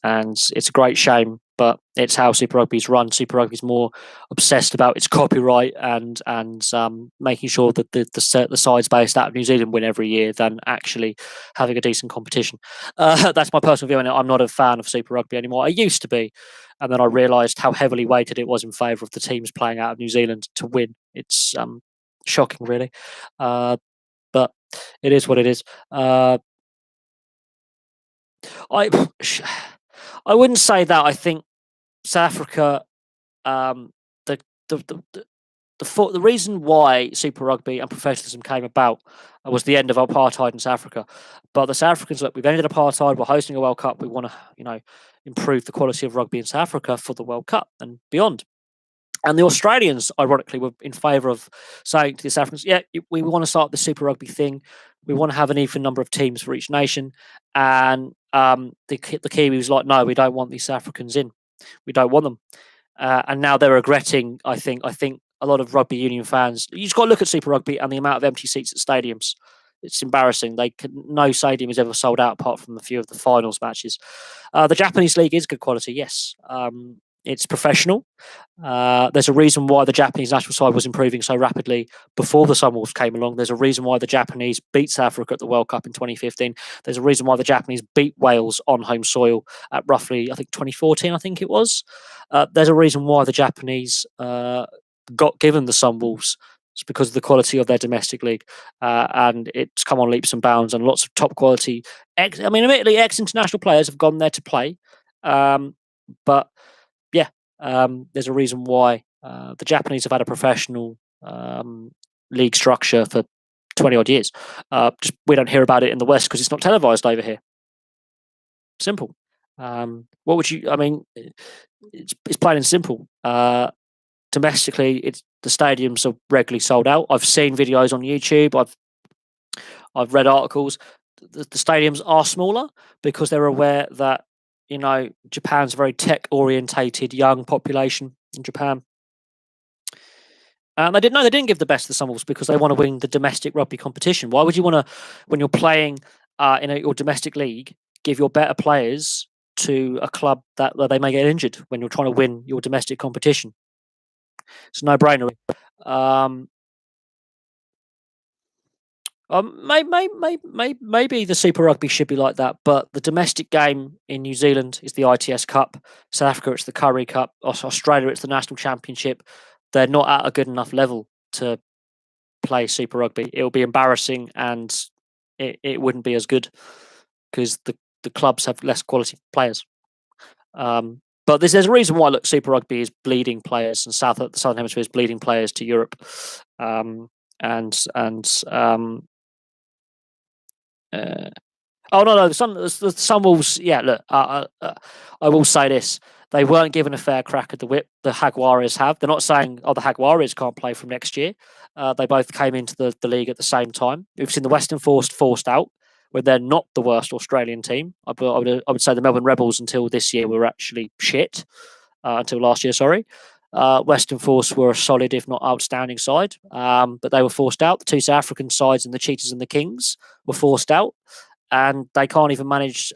And it's a great shame, but it's how Super Rugby's run. Super Rugby's more obsessed about its copyright and making sure that the sides based out of New Zealand win every year than actually having a decent competition. That's my personal view on it. I'm not a fan of Super Rugby anymore. I used to be, and then I realised how heavily weighted it was in favour of the teams playing out of New Zealand to win. It's shocking, really, but it is what it is. I wouldn't say that. I think South Africa, the the reason why Super Rugby and professionalism came about was the end of apartheid in South Africa. But the South Africans, look, we've ended apartheid. We're hosting a World Cup. We want to, improve the quality of rugby in South Africa for the World Cup and beyond. And the Australians, ironically, were in favour of saying to the South Africans, yeah, we want to start the Super Rugby thing. We want to have an even number of teams for each nation. And the Kiwis like, no, we don't want these South Africans in. We don't want them. And now they're regretting, I think a lot of rugby union fans, you just got to look at Super Rugby and the amount of empty seats at stadiums. It's embarrassing. No stadium is ever sold out apart from a few of the finals matches. The Japanese league is good quality, yes. It's professional. There's a reason why the Japanese national side was improving so rapidly before the Sunwolves came along. There's a reason why the Japanese beat South Africa at the World Cup in 2015. There's a reason why the Japanese beat Wales on home soil at roughly, I think, 2014, I think it was. There's a reason why the Japanese got given the Sunwolves. It's because of the quality of their domestic league. And it's come on leaps and bounds, and lots of top quality. Admittedly, ex-international players have gone there to play. But yeah, there's a reason why the Japanese have had a professional league structure for 20 odd years. We don't hear about it in the West because it's not televised over here. Simple. What would you? It's plain and simple. Domestically, the stadiums are regularly sold out. I've seen videos on YouTube. I've read articles. The stadiums are smaller because they're aware that Japan's a very tech-orientated young population in Japan. They didn't give the best to the Sunwolves because they want to win the domestic rugby competition. Why would you want to, when you're playing in your domestic league, give your better players to a club where they may get injured when you're trying to win your domestic competition? It's a no-brainer. Maybe the Super Rugby should be like that, but the domestic game in New Zealand is the ITS Cup. South Africa, it's the Currie Cup. Australia, it's the National Championship. They're not at a good enough level to play Super Rugby. It will be embarrassing, and it wouldn't be as good because the clubs have less quality players. But there's a reason why Super Rugby is bleeding players, and the Southern Hemisphere is bleeding players to Europe. Oh no, the Sunwolves. Yeah, look, I will say this: they weren't given a fair crack at the whip. The Jaguares have. They're not saying, the Jaguares can't play from next year. They both came into the league at the same time. We've seen the Western forced out, where they're not the worst Australian team. I would say the Melbourne Rebels until this year were actually shit. Until last year, sorry. Western Force were a solid, if not outstanding side, but they were forced out. The two South African sides and the Cheetahs and the Kings were forced out, and they can't even manage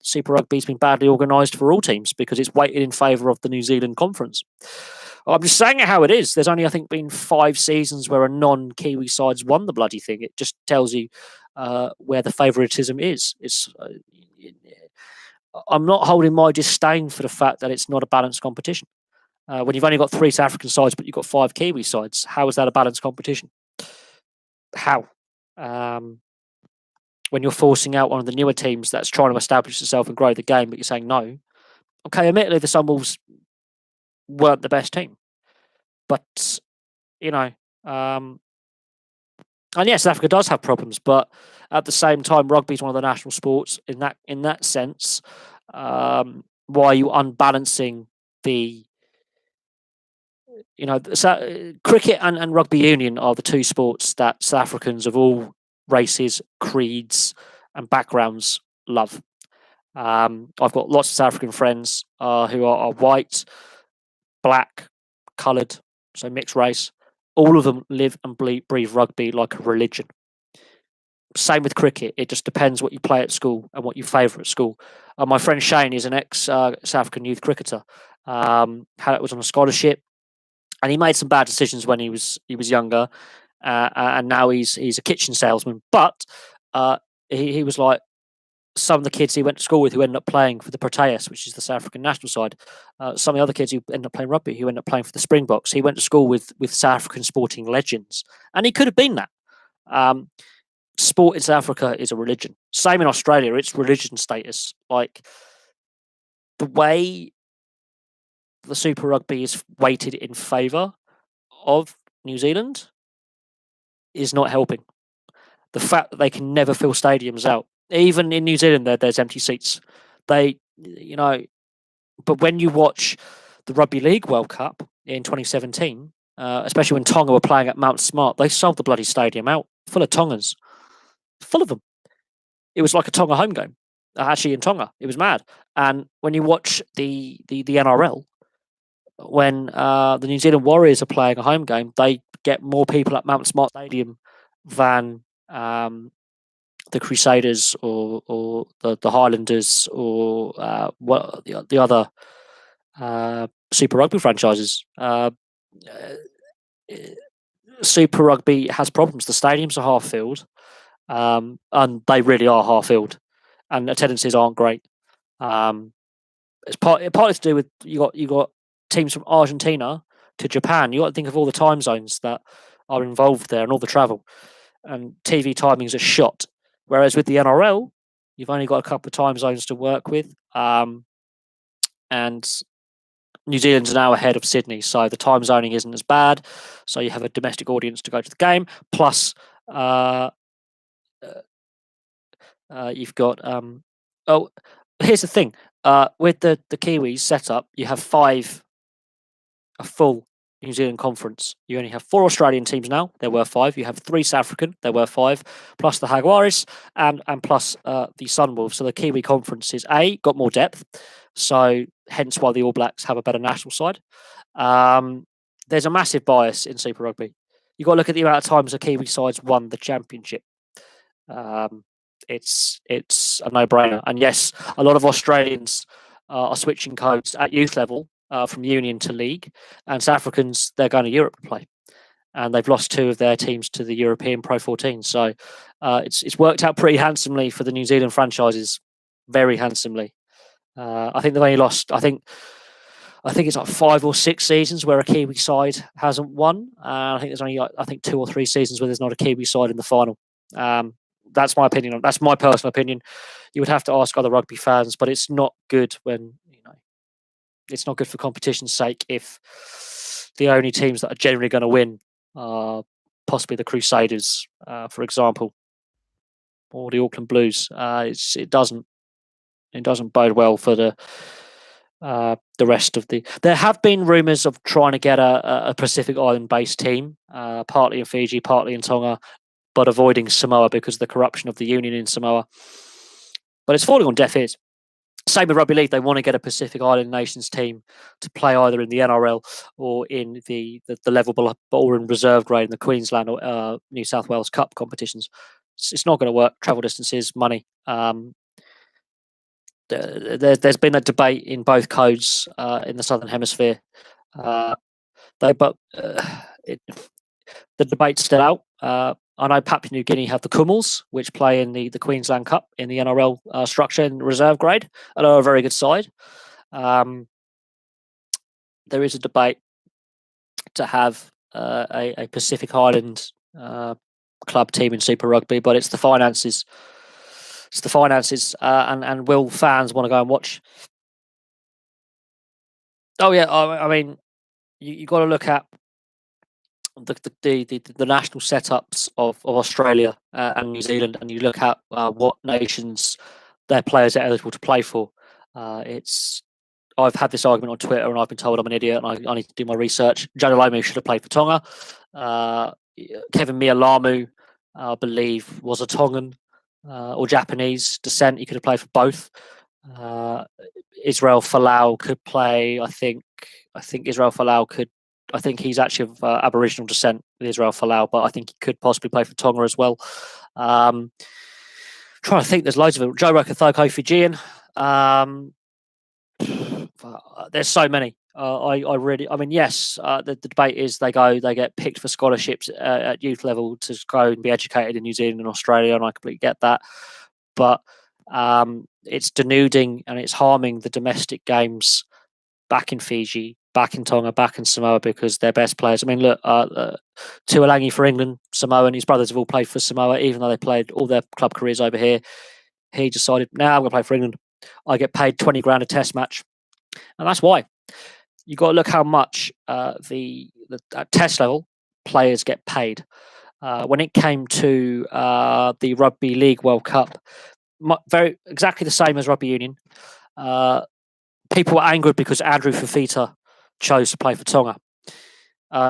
Super Rugby's been badly organised for all teams because it's weighted in favour of the New Zealand Conference. I'm just saying it how it is. There's only, I think, been 5 seasons where a non-Kiwi side's won the bloody thing. It just tells you where the favouritism is. I'm not holding my disdain for the fact that it's not a balanced competition. When you've only got 3 South African sides, but you've got 5 Kiwi sides, how is that a balanced competition? How? When you're forcing out one of the newer teams that's trying to establish itself and grow the game, but you're saying no. Okay, admittedly, the Sunwolves weren't the best team, but and yes, South Africa does have problems, but at the same time, rugby is one of the national sports. In that sense, why are you unbalancing the? Cricket and rugby union are the 2 sports that South Africans of all races, creeds, and backgrounds love. I've got lots of South African friends who are white, black, coloured, so mixed race. All of them live and breathe rugby like a religion. Same with cricket. It just depends what you play at school and what you favour at school. My friend Shane is an ex-South African youth cricketer. Was on a scholarship, and he made some bad decisions when he was younger, and now he's a kitchen salesman. But he was like some of the kids he went to school with who ended up playing for the Proteas, which is the South African national side. Some of the other kids who ended up playing rugby, who ended up playing for the Springboks. He went to school with South African sporting legends, and he could have been that. Sport in South Africa is a religion. Same in Australia, it's religion status. Like the way the Super Rugby is weighted in favour of New Zealand is not helping. The fact that they can never fill stadiums out, even in New Zealand, there's empty seats. But when you watch the Rugby League World Cup in 2017, especially when Tonga were playing at Mount Smart, they sold the bloody stadium out full of Tongans, full of them. It was like a Tonga home game. Actually, in Tonga, it was mad. And when you watch the NRL, when the New Zealand Warriors are playing a home game, they get more people at Mount Smart Stadium than the Crusaders or the Highlanders or the other Super Rugby franchises. Super Rugby has problems. The stadiums are half filled, and they really are half filled, and attendances aren't great. It's partly to do with you got teams from Argentina to Japan. You got to think of all the time zones that are involved there and all the travel, and TV timings are shot. Whereas with the NRL, you've only got a couple of time zones to work with, and New Zealand's now ahead of Sydney, so the time zoning isn't as bad. So you have a domestic audience to go to the game. Plus, you've got. Here's the thing: with the Kiwis setup, you have a full New Zealand conference. You only have 4 Australian teams now. There were 5. You have 3 South African. There were 5, plus the Jaguares and plus the Sunwolves. So the Kiwi conference is got more depth. So hence why the All Blacks have a better national side. There's a massive bias in Super Rugby. You've got to look at the amount of times the Kiwi sides won the championship. It's a no-brainer. And yes, a lot of Australians are switching codes at youth level from union to league, and South Africans, they're going to Europe to play, and they've lost 2 of their teams to the European Pro 14. So it's worked out pretty handsomely for the New Zealand franchises, very handsomely. I think they've only lost. I think it's like 5 or 6 seasons where a Kiwi side hasn't won. I think there's only 2 or 3 seasons where there's not a Kiwi side in the final. That's my opinion. That's my personal opinion. You would have to ask other rugby fans, but it's not good when it's not good for competition's sake if the only teams that are generally going to win are possibly the Crusaders, for example, or the Auckland Blues. It doesn't bode well for the rest of the. There have been rumours of trying to get a Pacific Island-based team, partly in Fiji, partly in Tonga, but avoiding Samoa because of the corruption of the union in Samoa. But it's falling on deaf ears. Same with Rugby League. They want to get a Pacific Island nations team to play either in the NRL or in the level below, or in reserve grade in the Queensland or New South Wales Cup competitions. It's not going to work. Travel distances, money. There's been a debate in both codes in the Southern Hemisphere. The debate's still out. I know Papua New Guinea have the Kumals, which play in the Queensland Cup in the NRL structure in reserve grade, and are a very good side. There is a debate to have a Pacific Island club team in Super Rugby, but it's the finances. It's the finances, and will fans want to go and watch? Oh yeah, I mean, you got to look at the national setups of Australia and New Zealand, and you look at what nations their players are eligible to play for. I've had this argument on Twitter, and I've been told I'm an idiot, and I need to do my research. Jonah Lomu should have played for Tonga. Kevin Mialamu, I believe, was a Tongan or Japanese descent. He could have played for both. Uh, Israel Folau could play. I think Israel Folau could. I think he's actually of Aboriginal descent, Israel Folau, but I think he could possibly play for Tonga as well. Trying to think, there's loads of it. Joe Rokocoko, Fijian. Um, there's so many. I mean, yes, the debate is they get picked for scholarships at youth level to go and be educated in New Zealand and Australia, and I completely get that. But it's denuding and it's harming the domestic games back in Fiji, back in Tonga, back in Samoa because their best players. I mean, look, Tuolangi for England, Samoa, and his brothers have all played for Samoa, even though they played all their club careers over here. He decided, now I'm going to play for England. I get paid 20 grand a test match. And that's why. You got to look how much the at test level players get paid. When it came to the Rugby League World Cup, very exactly the same as rugby union. People were angered because Andrew Fifita chose to play for Tonga.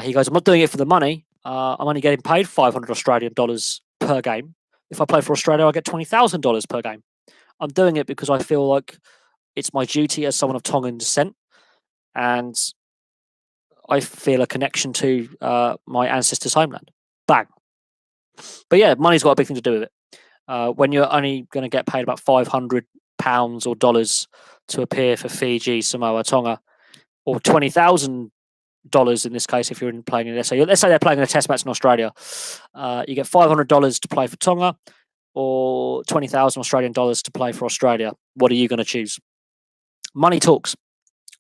He goes, I'm not doing it for the money. I'm only getting paid 500 Australian dollars per game. If I play for Australia, I get $20,000 per game. I'm doing it because I feel like it's my duty as someone of Tongan descent, and I feel a connection to my ancestors' homeland. Bang. But yeah, money's got a big thing to do with it. When you're only going to get paid about £500 or dollars to appear for Fiji, Samoa, Tonga, or $20,000 in this case if you're playing in let's say they're playing in a test match in Australia, you get $500 to play for Tonga or 20,000 Australian dollars to play for Australia. What are you going to choose? Money talks.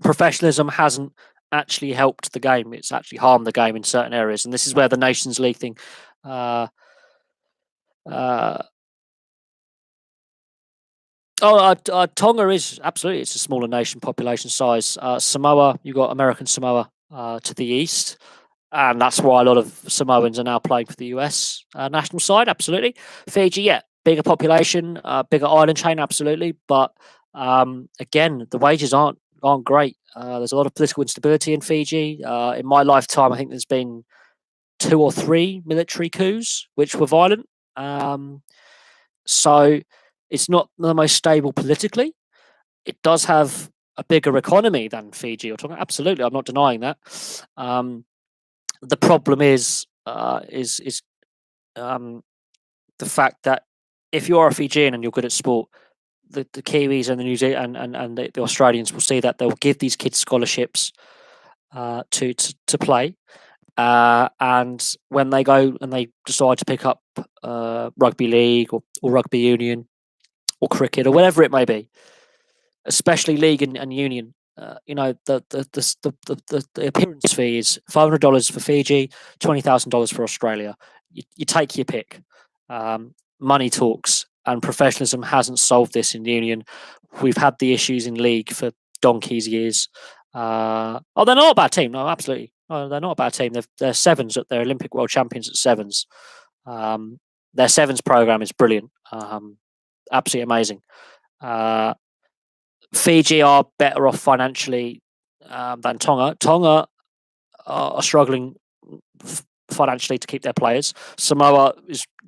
Professionalism hasn't actually helped the game; it's actually harmed the game in certain areas, and this is where the Nations League thing. Tonga is absolutely, it's a smaller nation population size. Samoa, you've got American Samoa to the east, and that's why a lot of Samoans are now playing for the US national side. Absolutely. Fiji, yeah, bigger population, bigger island chain, absolutely. But again, the wages aren't great. There's a lot of political instability in Fiji. In my lifetime, I think there's been 2 or 3 military coups which were violent. So it's not the most stable politically. It does have a bigger economy than Fiji or Tonga. Absolutely, I'm not denying that. The problem is the fact that if you are a Fijian and you're good at sport, the Kiwis and the New Zealand and the Australians will see that they'll give these kids scholarships to play. And when they go and they decide to pick up rugby league or rugby union or cricket or whatever it may be, especially league and union, the appearance fee is $500 for Fiji, $20,000 for Australia. You take your pick. Money talks, and professionalism hasn't solved this in union. We've had the issues in league for donkey's years. They're not a bad team. No, absolutely. No, they're not a bad team. They're sevens. They're Olympic world champions at sevens. Their sevens program is brilliant. Absolutely amazing. Fiji are better off financially than Tonga. Tonga are struggling financially to keep their players.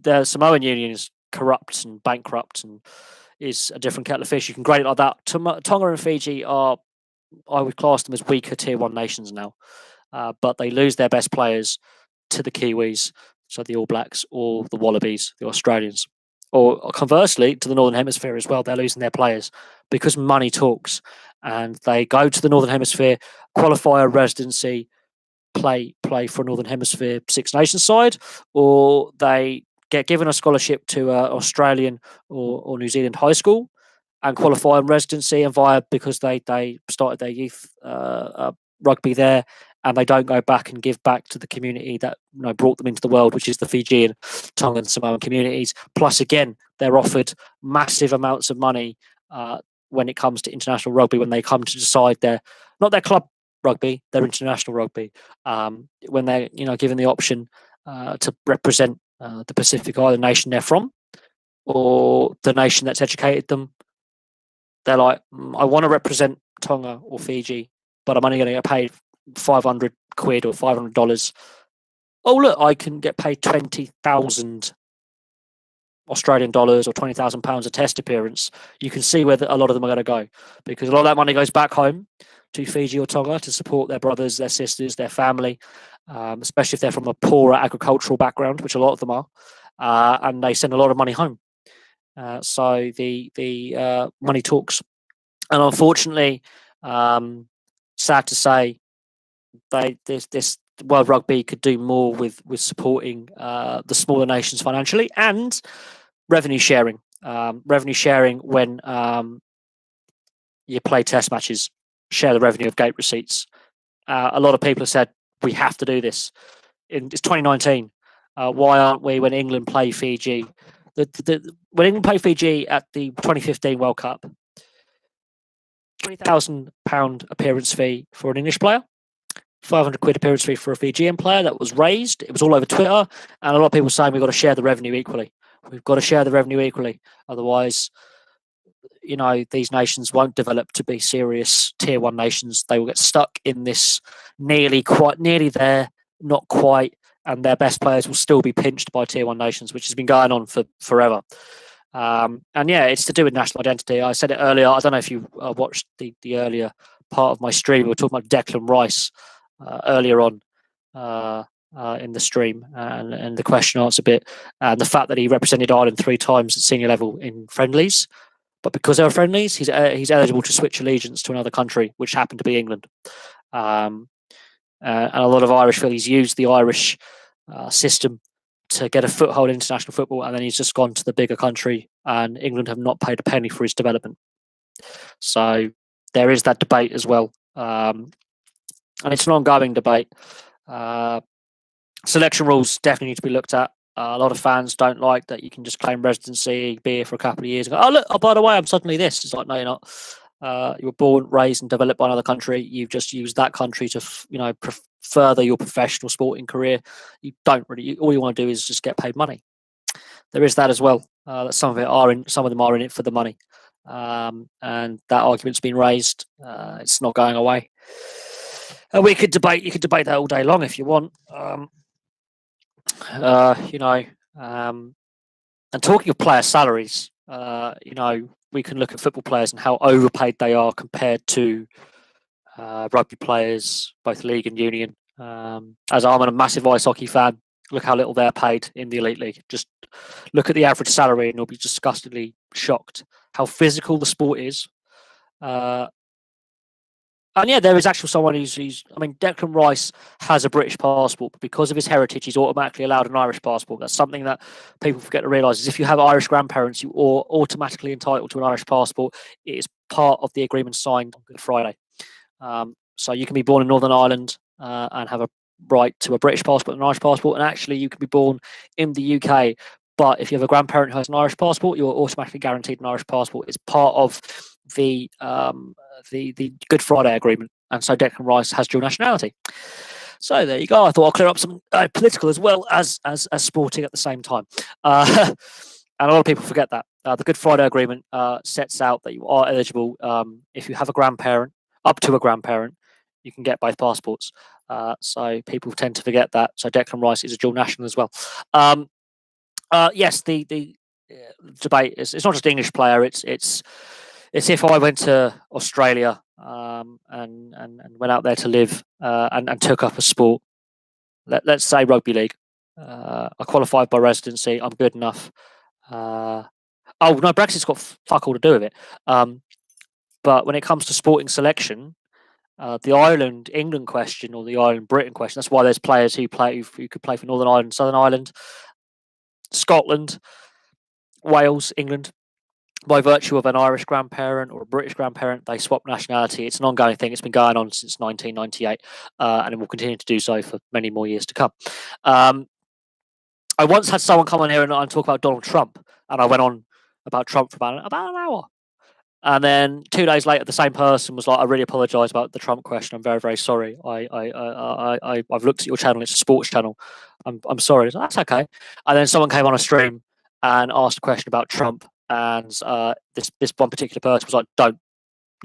Their Samoan union is corrupt and bankrupt and is a different kettle of fish. You can grade it like that. Tonga and Fiji are, I would class them as weaker tier 1 nations now, but they lose their best players to the Kiwis, so the All Blacks, or the Wallabies, the Australians. Or conversely, to the Northern Hemisphere as well, they're losing their players because money talks, and they go to the Northern Hemisphere, qualify a residency, play for a Northern Hemisphere Six Nations side, or they get given a scholarship to Australian or New Zealand high school and qualify in residency and because they started their youth rugby there, and they don't go back and give back to the community that brought them into the world, which is the Fijian, Tongan, Samoan communities. Plus, again, they're offered massive amounts of money when it comes to international rugby, when they come to decide not their club rugby, their international rugby, when they're given the option to represent the Pacific Island nation they're from, or the nation that's educated them. They're like, I want to represent Tonga or Fiji, but I'm only going to get paid 500 quid or $500. Oh, look, I can get paid 20,000 Australian dollars or £20,000 a test appearance, you can see where a lot of them are going to go, because a lot of that money goes back home to Fiji or Tonga to support their brothers, their sisters, their family, especially if they're from a poorer agricultural background, which a lot of them are, and they send a lot of money home. So the money talks, and unfortunately, sad to say, this World Rugby could do more with supporting the smaller nations financially and revenue sharing. Revenue sharing when you play test matches, share the revenue of gate receipts. A lot of people have said we have to do this. It's 2019. Why aren't we, when England play Fiji? When England play Fiji at the 2015 World Cup, £20,000 appearance fee for an English player, £500 appearance fee for a Fijian player that was raised. It was all over Twitter, and a lot of people saying we've got to share the revenue equally. We've got to share the revenue equally. Otherwise, these nations won't develop to be serious tier one nations. They will get stuck in this nearly there, not quite, and their best players will still be pinched by tier one nations, which has been going on for forever. And yeah, it's to do with national identity. I said it earlier. I don't know if you watched the earlier part of my stream. We were talking about Declan Rice earlier on in the stream, and the question answer bit, and the fact that he represented Ireland 3 times at senior level in friendlies. But because they were friendlies, he's eligible to switch allegiance to another country, which happened to be England. And a lot of Irish feel he's used the Irish system to get a foothold in international football, and then he's just gone to the bigger country, and England have not paid a penny for his development. So there is that debate as well. And it's an ongoing debate. Selection rules definitely need to be looked at. A lot of fans don't like that you can just claim residency, be here for a couple of years, and go, oh look, by the way, I'm suddenly this. It's like, no, you're not. You were born, raised, and developed by another country. You've just used that country to, further your professional sporting career. You don't really. All you want to do is just get paid money. There is that as well. That some of them are in it for the money, and that argument's been raised. It's not going away. And we could debate. You could debate that all day long if you want. And talking of player salaries, we can look at football players and how overpaid they are compared to rugby players, both league and union. As I'm a massive ice hockey fan, look how little they're paid in the elite league. Just look at the average salary and you'll be disgustingly shocked how physical the sport is. And yeah, there is actually someone who's Declan Rice has a British passport, but because of his heritage, he's automatically allowed an Irish passport. That's something that people forget to realise, is if you have Irish grandparents, you are automatically entitled to an Irish passport. It is part of the agreement signed on Good Friday. So you can be born in Northern Ireland and have a right to a British passport and an Irish passport, and actually you can be born in the UK, but if you have a grandparent who has an Irish passport, you're automatically guaranteed an Irish passport. It's part of the Good Friday Agreement, and so Declan Rice has dual nationality. So there you go. I thought I'll clear up some political as well as sporting at the same time. And a lot of people forget that. The Good Friday Agreement sets out that you are eligible if you have a grandparent, up to a grandparent, you can get both passports. So people tend to forget that. So Declan Rice is a dual national as well. Yes, the debate is, it's not just English player. It's if I went to Australia and went out there to live and took up a sport. Let's say rugby league. I qualified by residency. I'm good enough. Oh no, Brexit's got fuck all to do with it. But when it comes to sporting selection, the Ireland-England question or the Ireland-Britain question, that's why there's players who could play for Northern Ireland, Southern Ireland, Scotland, Wales, England. By virtue of an Irish grandparent or a British grandparent, they swap nationality. It's an ongoing thing. It's been going on since 1998, and it will continue to do so for many more years to come. I once had someone come on here and talk about Donald Trump, and I went on about Trump for about an hour. And then 2 days later, the same person was like, "I really apologise about the Trump question. I'm very, very sorry. I've looked at your channel. It's a sports channel. I'm sorry." So that's okay. And then someone came on a stream and asked a question about Trump, and this one particular person was like, "Don't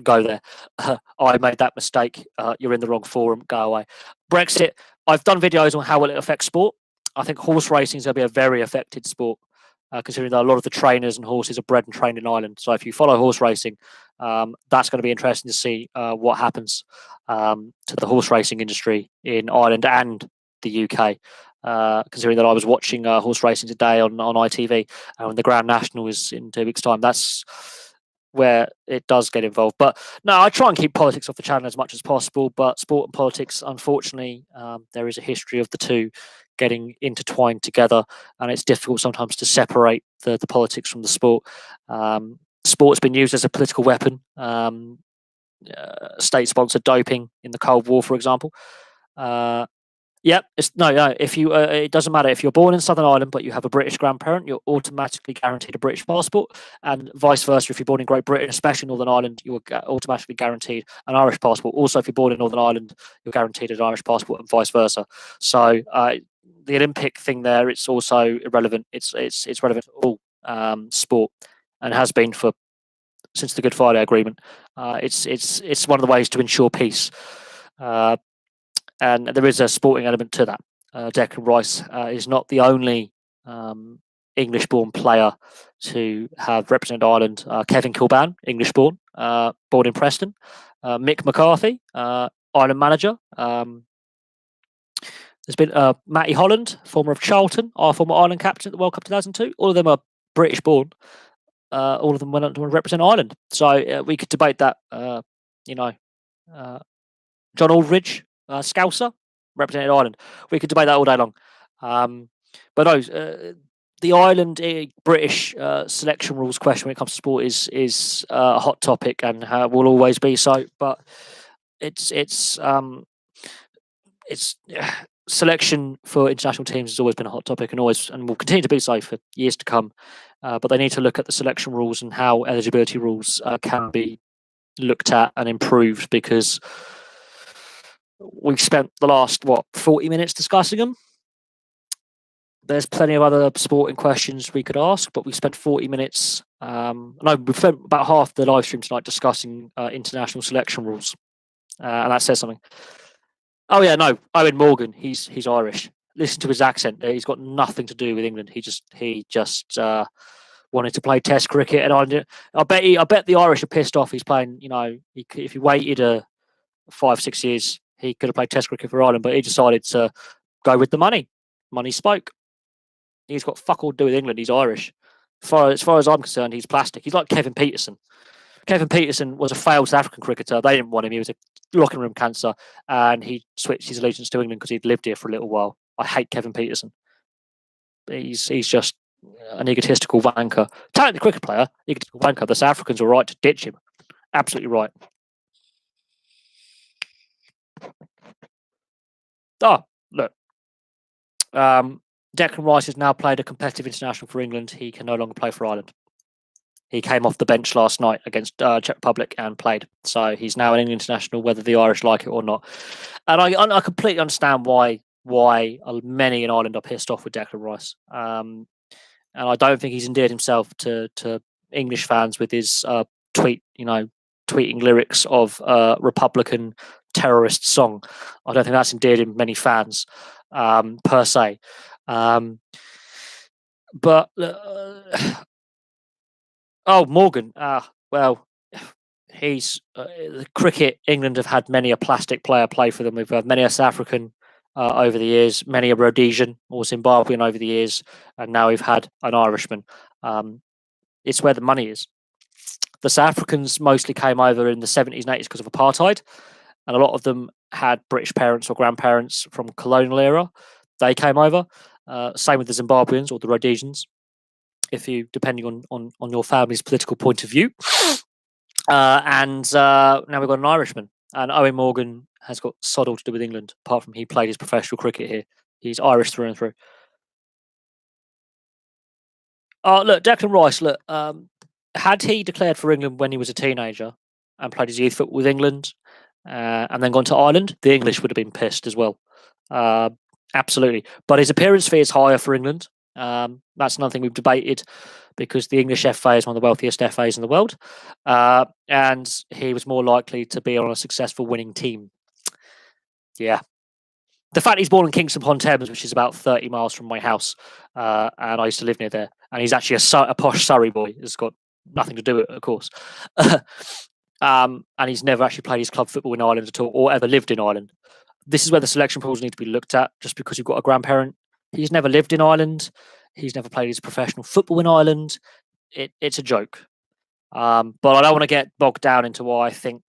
go there. I made that mistake. You're in the wrong forum. Go away." Brexit. I've done videos on how will it affect sport. I think horse racing is going to be a very affected sport. considering that a lot of the trainers and horses are bred and trained in Ireland. So if you follow horse racing, that's going to be interesting to see what happens to the horse racing industry in Ireland and the UK. Considering that I was watching horse racing today on ITV, and the Grand National is in 2 weeks' time, that's where it does get involved. But no, I try and keep politics off the channel as much as possible. But sport and politics, unfortunately, there is a history of the two getting intertwined together, and it's difficult sometimes to separate the politics from the sport. Sport's been used as a political weapon. State-sponsored doping in the Cold War, for example. Yep, it's no. If you, it doesn't matter if you're born in Southern Ireland but you have a British grandparent, you're automatically guaranteed a British passport, and vice versa. If you're born in Great Britain, especially Northern Ireland, you're automatically guaranteed an Irish passport. Also, if you're born in Northern Ireland, you're guaranteed an Irish passport, and vice versa. So the Olympic thing there, it's also irrelevant. It's relevant to all sport, and has been for since the Good Friday Agreement. It's one of the ways to ensure peace. And there is a sporting element to that. Declan Rice is not the only English-born player to have represented Ireland. Kevin Kilbane, English-born, born in Preston. Mick McCarthy, Ireland manager. There's been Matty Holland, former of Charlton, our former Ireland captain at the World Cup 2002. All of them are British-born. All of them went on to represent Ireland. So we could debate that. John Aldridge, Scouser, represented Ireland. We could debate that all day long. But no, the Ireland British selection rules question when it comes to sport is a hot topic and will always be so. But it's selection for international teams has always been a hot topic and will continue to be so for years to come. But they need to look at the selection rules and how eligibility rules can be looked at and improved, because we've spent the last 40 minutes discussing them. There's plenty of other sporting questions we could ask, but we spent 40 minutes. We've spent about half the live stream tonight discussing international selection rules, and that says something. Oh yeah, no, Owen Morgan, he's Irish. Listen to his accent. He's got nothing to do with England. He just wanted to play Test cricket, and I bet the Irish are pissed off. He's playing. If he waited 5-6 years, he could have played Test cricket for Ireland, but he decided to go with the money. Money spoke. He's got fuck all to do with England. He's Irish. As far as I'm concerned, he's plastic. He's like Kevin Peterson. Kevin Peterson was a failed South African cricketer. They didn't want him. He was a locker room cancer, and he switched his allegiance to England because he'd lived here for a little while. I hate Kevin Peterson. He's just an egotistical wanker. Talented cricket player, egotistical wanker. The South Africans were right to ditch him. Absolutely right. Look. Declan Rice has now played a competitive international for England. He can no longer play for Ireland. He came off the bench last night against Czech Republic and played. So he's now an England international, whether the Irish like it or not. And I completely understand why many in Ireland are pissed off with Declan Rice. And I don't think he's endeared himself to English fans with his tweeting lyrics of Republican terrorist song. I don't think that's endeared him many fans per se. But Morgan. Well, he's the cricket. England have had many a plastic player play for them. We've had many a South African over the years, many a Rhodesian or Zimbabwean over the years, and now we've had an Irishman. It's where the money is. The South Africans mostly came over in the 70s and 80s because of apartheid, and a lot of them had British parents or grandparents from colonial era. They came over. Same with the Zimbabweans or the Rhodesians, depending on your family's political point of view. And now we've got an Irishman. And Owen Morgan has got sod all to do with England, apart from he played his professional cricket here. He's Irish through and through. Look, Declan Rice, had he declared for England when he was a teenager and played his youth football with England and then gone to Ireland, the English would have been pissed as well. Absolutely. But his appearance fee is higher for England. That's another thing we've debated, because the English FA is one of the wealthiest FAs in the world. And he was more likely to be on a successful winning team. Yeah. The fact he's born in Kingston upon Thames, which is about 30 miles from my house, and I used to live near there, and he's actually a posh Surrey boy. It's got nothing to do with it, of course. And he's never actually played his club football in Ireland at all, or ever lived in Ireland. This is where the selection pools need to be looked at. Just because you've got a grandparent, he's never lived in Ireland, he's never played his professional football in Ireland. It's a joke. But I don't want to get bogged down into why I think.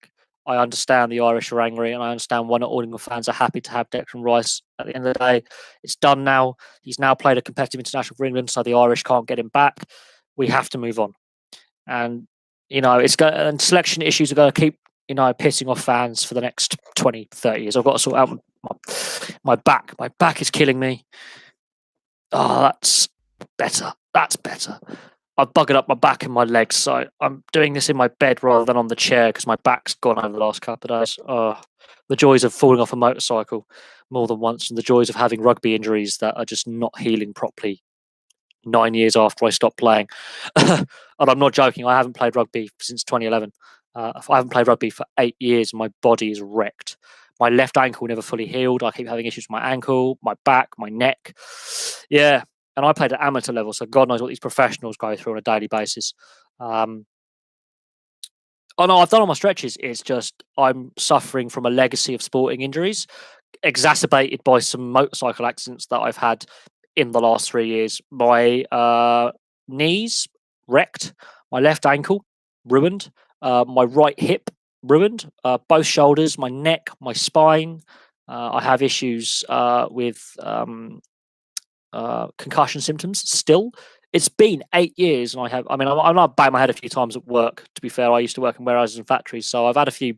I understand the Irish are angry, and I understand why not all England fans are happy to have Declan Rice. At the end of the day, it's done now. He's now played a competitive international for England, so the Irish can't get him back. We have to move on. And, and selection issues are going to keep, pissing off fans for the next 20, 30 years. I've got to sort out my back. My back is killing me. Oh, that's better. That's better. I've buggered up my back and my legs, so I'm doing this in my bed rather than on the chair because my back's gone over the last couple of days. Oh, the joys of falling off a motorcycle more than once, and the joys of having rugby injuries that are just not healing properly 9 years after I stopped playing. And I'm not joking, I haven't played rugby since 2011. I haven't played rugby for 8 years, and my body is wrecked. My left ankle never fully healed. I keep having issues with my ankle, my back, my neck. Yeah. And I played at amateur level, so God knows what these professionals go through on a daily basis. Oh no, I've done all my stretches. It's just I'm suffering from a legacy of sporting injuries, exacerbated by some motorcycle accidents that I've had in the last 3 years. My knees wrecked, my left ankle ruined, my right hip ruined, both shoulders, my neck, my spine. I have issues with concussion symptoms still. It's been 8 years, and I'm not banged my head a few times at work. To be fair, I used to work in warehouses and factories, so I've had a few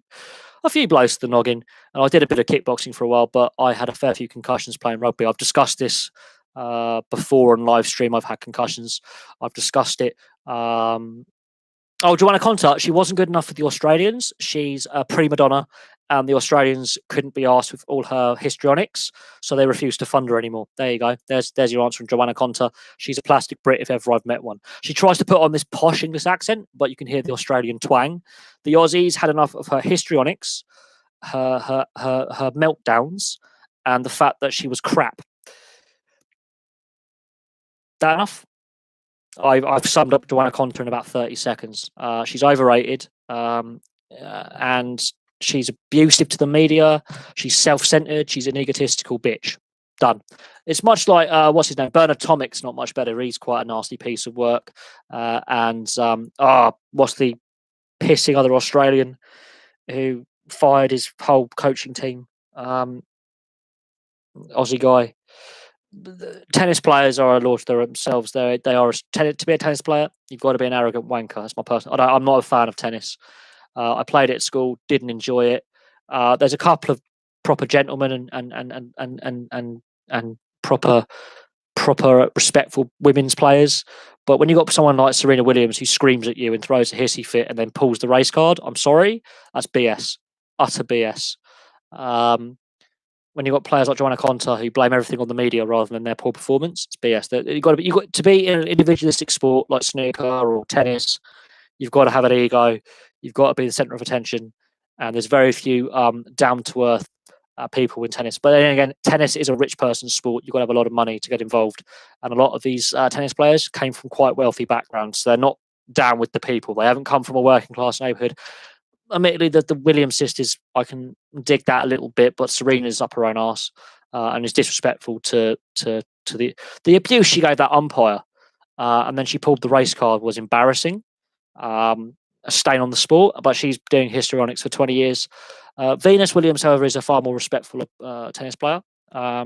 blows to the noggin, and I did a bit of kickboxing for a while, but I had a fair few concussions playing rugby. I've discussed this before on live stream. I've had concussions. I've discussed it. Johanna Konta, she wasn't good enough for the Australians. She's a prima donna, and the Australians couldn't be asked with all her histrionics, so they refused to fund her anymore. There you go. There's your answer from Johanna Konta. She's a plastic Brit if ever I've met one. She tries to put on this posh English accent, but you can hear the Australian twang. The Aussies had enough of her histrionics, her meltdowns, and the fact that she was crap. That enough? I've summed up Johanna Konta in about 30 seconds. She's overrated, and she's abusive to the media. She's self-centered. She's an egotistical bitch. Done. It's much like what's his name? Bernard Tomic's not much better. He's quite a nasty piece of work. What's the pissing other Australian who fired his whole coaching team? Aussie guy. Tennis players are a law to themselves. To be a tennis player, you've got to be an arrogant wanker. That's my personal. I'm not a fan of tennis. I played it at school, didn't enjoy it. There's a couple of proper gentlemen and proper respectful women's players, but when you got someone like Serena Williams who screams at you and throws a hissy fit and then pulls the race card, I'm sorry, that's BS, utter BS. When you've got players like Johanna Konta who blame everything on the media rather than their poor performance, it's BS. You've got to be in an individualistic sport like snooker or tennis. You've got to have an ego. You've got to be the centre of attention. And there's very few down to earth people in tennis. But then again, tennis is a rich person's sport. You've got to have a lot of money to get involved. And a lot of these tennis players came from quite wealthy backgrounds. So they're not down with the people. They haven't come from a working class neighbourhood. Admittedly, the Williams sisters, I can dig that a little bit, but Serena's up her own arse and is disrespectful to the abuse she gave that umpire, and then she pulled the race card was embarrassing, a stain on the sport. But she's doing histrionics for 20 years. Venus Williams, however, is a far more respectful tennis player. I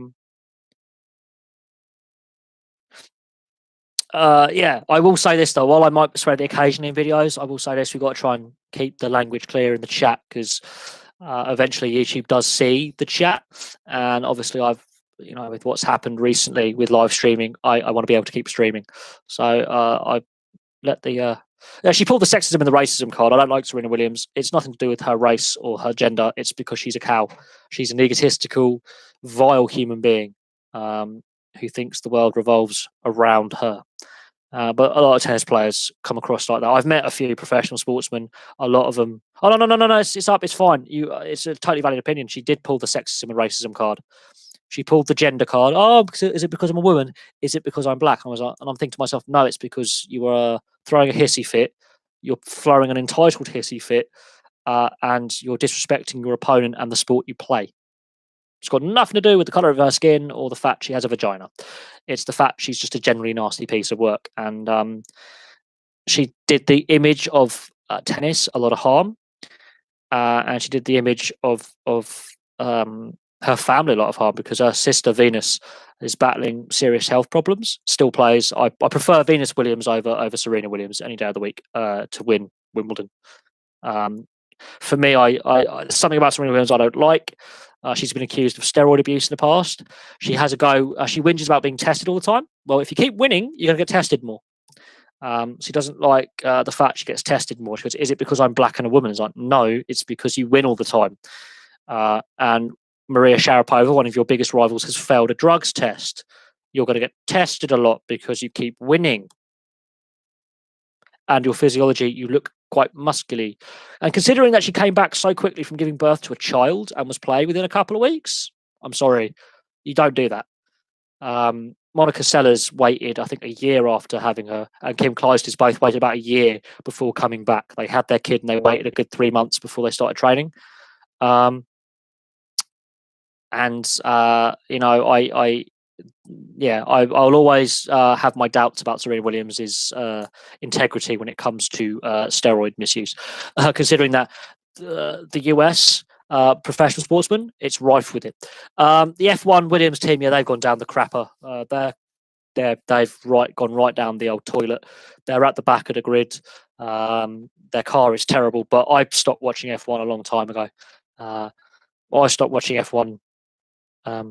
will say this though. While I might swear the occasionally in videos, I will say this: we've got to try and keep the language clear in the chat because eventually YouTube does see the chat, and obviously with what's happened recently with live streaming, I want to be able to keep streaming. So I let the she pulled the sexism and the racism card. I don't like Serena Williams. It's nothing to do with her race or her gender. It's because she's a cow. She's an egotistical, vile human being who thinks the world revolves around her. But a lot of tennis players come across like that. I've met a few professional sportsmen. A lot of them. Oh no! It's up. It's fine. It's a totally valid opinion. She did pull the sexism and racism card. She pulled the gender card. Oh, is it because I'm a woman? Is it because I'm black? And I'm thinking to myself, no, it's because you are throwing a hissy fit. You're throwing an entitled hissy fit, and you're disrespecting your opponent and the sport you play. It's got nothing to do with the color of her skin or the fact she has a vagina. It's the fact she's just a generally nasty piece of work. And she did the image of tennis a lot of harm, and she did the image of her family a lot of harm because her sister Venus is battling serious health problems. Still plays. I prefer Venus Williams over Serena Williams any day of the week to win Wimbledon. For me, I something about Serena Williams I don't like. She's been accused of steroid abuse in the past. She has a go. She whinges about being tested all the time. Well, if you keep winning, you're going to get tested more. She doesn't like the fact she gets tested more. She goes, "Is it because I'm black and a woman?" It's like, no, it's because you win all the time. And Maria Sharapova, one of your biggest rivals, has failed a drugs test. You're going to get tested a lot because you keep winning. And your physiology, you look quite muscularly. And considering that she came back so quickly from giving birth to a child and was playing within a couple of weeks, I'm sorry, you don't do that. Monica Seles waited, I think, a year after having her, and Kim Clijsters both waited about a year before coming back. They had their kid and they waited a good 3 months before they started training. I'll always have my doubts about Serena Williams' integrity when it comes to steroid misuse, considering that the US professional sportsmen, it's rife with it. The F1 Williams team, yeah, they've gone down the crapper. They've gone right down the old toilet. They're at the back of the grid. Their car is terrible, but I stopped watching F1 a long time ago. I stopped watching F1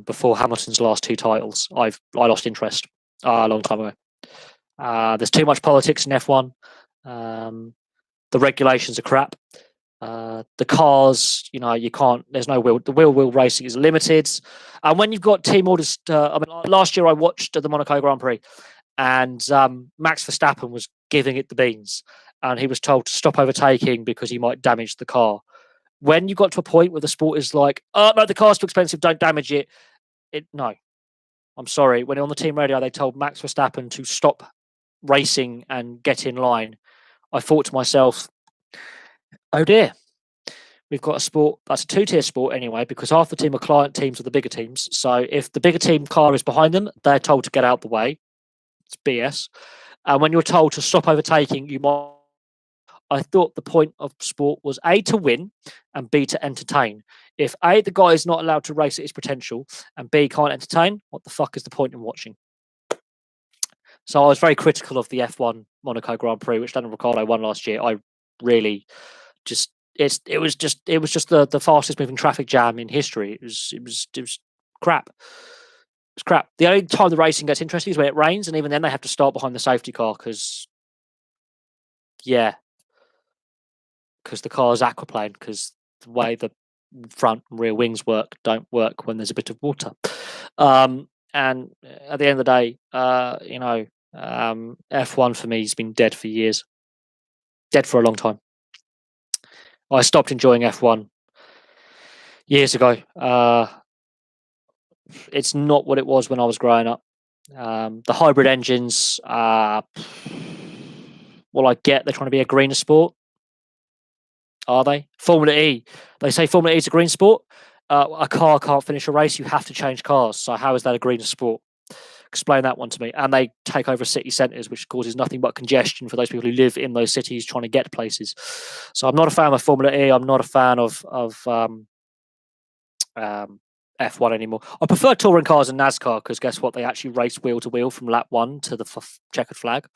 before Hamilton's last 2 titles. I lost interest a long time ago. There's too much politics in F1. The regulations are crap. The cars, you can't. There's no wheel. The wheel racing is limited, and when you've got team orders, last year I watched the Monaco Grand Prix, and Max Verstappen was giving it the beans, and he was told to stop overtaking because he might damage the car. When you got to a point where the sport is like, oh no, the car's too expensive, don't damage it. No, I'm sorry. When on the team radio, they told Max Verstappen to stop racing and get in line. I thought to myself, oh dear, we've got a sport that's a 2-tier sport anyway, because half the team are client teams of the bigger teams. So if the bigger team car is behind them, they're told to get out the way. It's BS. And when you're told to stop overtaking, I thought the point of sport was A, to win, and B, to entertain. If A, the guy is not allowed to race at his potential, and B, can't entertain, what the fuck is the point in watching? So I was very critical of the F1 Monaco Grand Prix, which Daniel Ricciardo won last year. I really just it was just the fastest moving traffic jam in history. It was crap. It's crap. The only time the racing gets interesting is when it rains, and even then they have to start behind the safety car because the car's aquaplane, because the way the front and rear wings don't work when there's a bit of water. And at the end of the day, F1 for me has been dead for years. Dead for a long time. I stopped enjoying F1 years ago. It's not what it was when I was growing up. The hybrid engines, I get they're trying to be a greener sport. Are they? Formula E. They say Formula E is a green sport. A car can't finish a race. You have to change cars. So how is that a greener sport? Explain that one to me. And they take over city centres, which causes nothing but congestion for those people who live in those cities trying to get places. So I'm not a fan of Formula E. I'm not a fan of F1 anymore. I prefer touring cars and NASCAR because guess what? They actually race wheel to wheel from lap 1 to the checkered flag.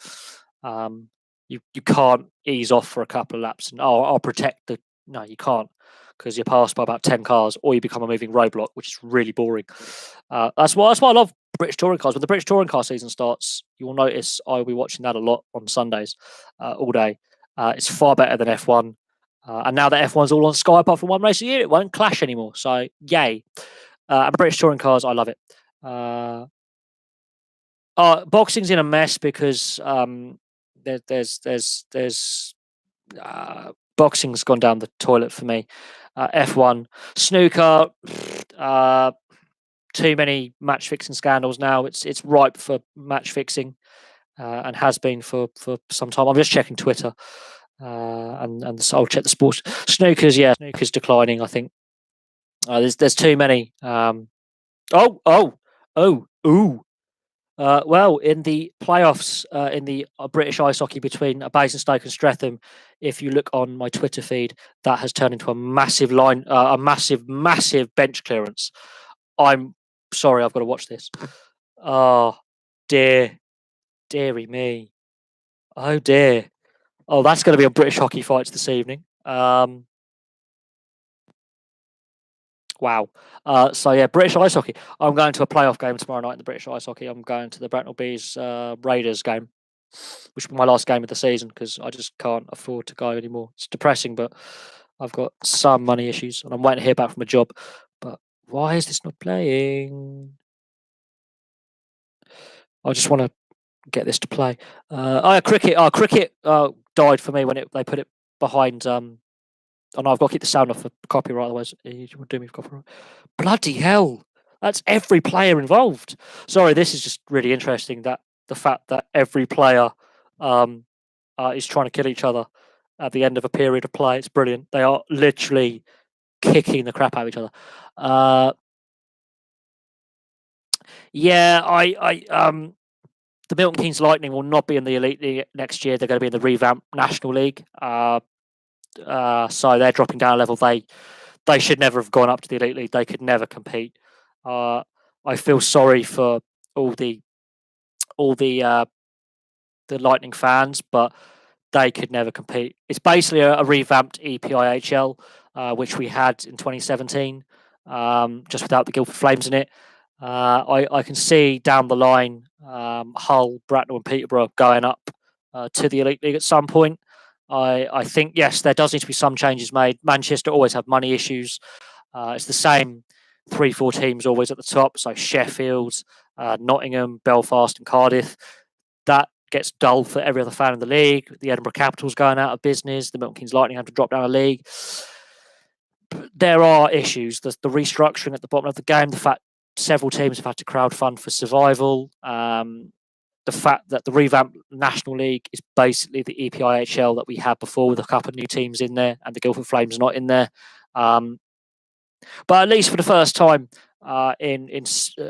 You can't ease off for a couple of laps and I'll protect the. No, you can't, because you're passed by about 10 cars, or you become a moving roadblock, which is really boring. That's why I love British touring cars. When the British touring car season starts, you will notice I will be watching that a lot on Sundays, all day. It's far better than F1. And now that F1's all on Sky, apart from one race a year, it won't clash anymore. So, yay. And British touring cars, I love it. Boxing's in a mess because there's boxing's gone down the toilet for me. F1, snooker, too many match fixing scandals now. It's ripe for match fixing, and has been for some time. I'm just checking Twitter, and so I'll check the sports. Snooker's declining. I think there's too many. Ooh. Well, in the playoffs, in the British ice hockey between Basingstoke and Streatham, if you look on my Twitter feed, that has turned into a massive massive bench clearance. I'm sorry, I've got to watch this. Oh, dearie me. Oh dear. Oh, that's going to be a British hockey fights this evening. Wow. So yeah, British ice hockey. I'm going to a playoff game tomorrow night in the British ice hockey. I'm going to the Bracknell Bees Raiders game, which will be my last game of the season because I just can't afford to go anymore. It's depressing, but I've got some money issues and I'm waiting to hear back from a job. But why is this not playing? I just want to get this to play. Cricket died for me when they put it behind. Oh no, I've got to keep the sound off for copyright, otherwise you would do me for copyright. Bloody hell! That's every player involved. Sorry, this is just really interesting. That the fact that every player is trying to kill each other at the end of a period of play. It's brilliant. They are literally kicking the crap out of each other. The Milton Keynes Lightning will not be in the Elite League next year. They're going to be in the revamped National League. So they're dropping down a level. They should never have gone up to the Elite League. They could never compete. I feel sorry for all the Lightning fans, but they could never compete. It's basically a revamped EPIHL, which we had in 2017, just without the Guildford Flames in it. I can see down the line Hull, Bracknell, and Peterborough going up to the Elite League at some point. I think, yes, there does need to be some changes made. Manchester always have money issues. It's the same 3-4 teams always at the top. So Sheffield, Nottingham, Belfast, and Cardiff. That gets dull for every other fan in the league. The Edinburgh Capitals going out of business. The Milton Keynes Lightning have to drop down a league. There are issues. The restructuring at the bottom of the game, the fact several teams have had to crowdfund for survival. The fact that the revamped National League is basically the EPIHL that we had before with a couple of new teams in there and the Guildford Flames not in there. But at least for the first time in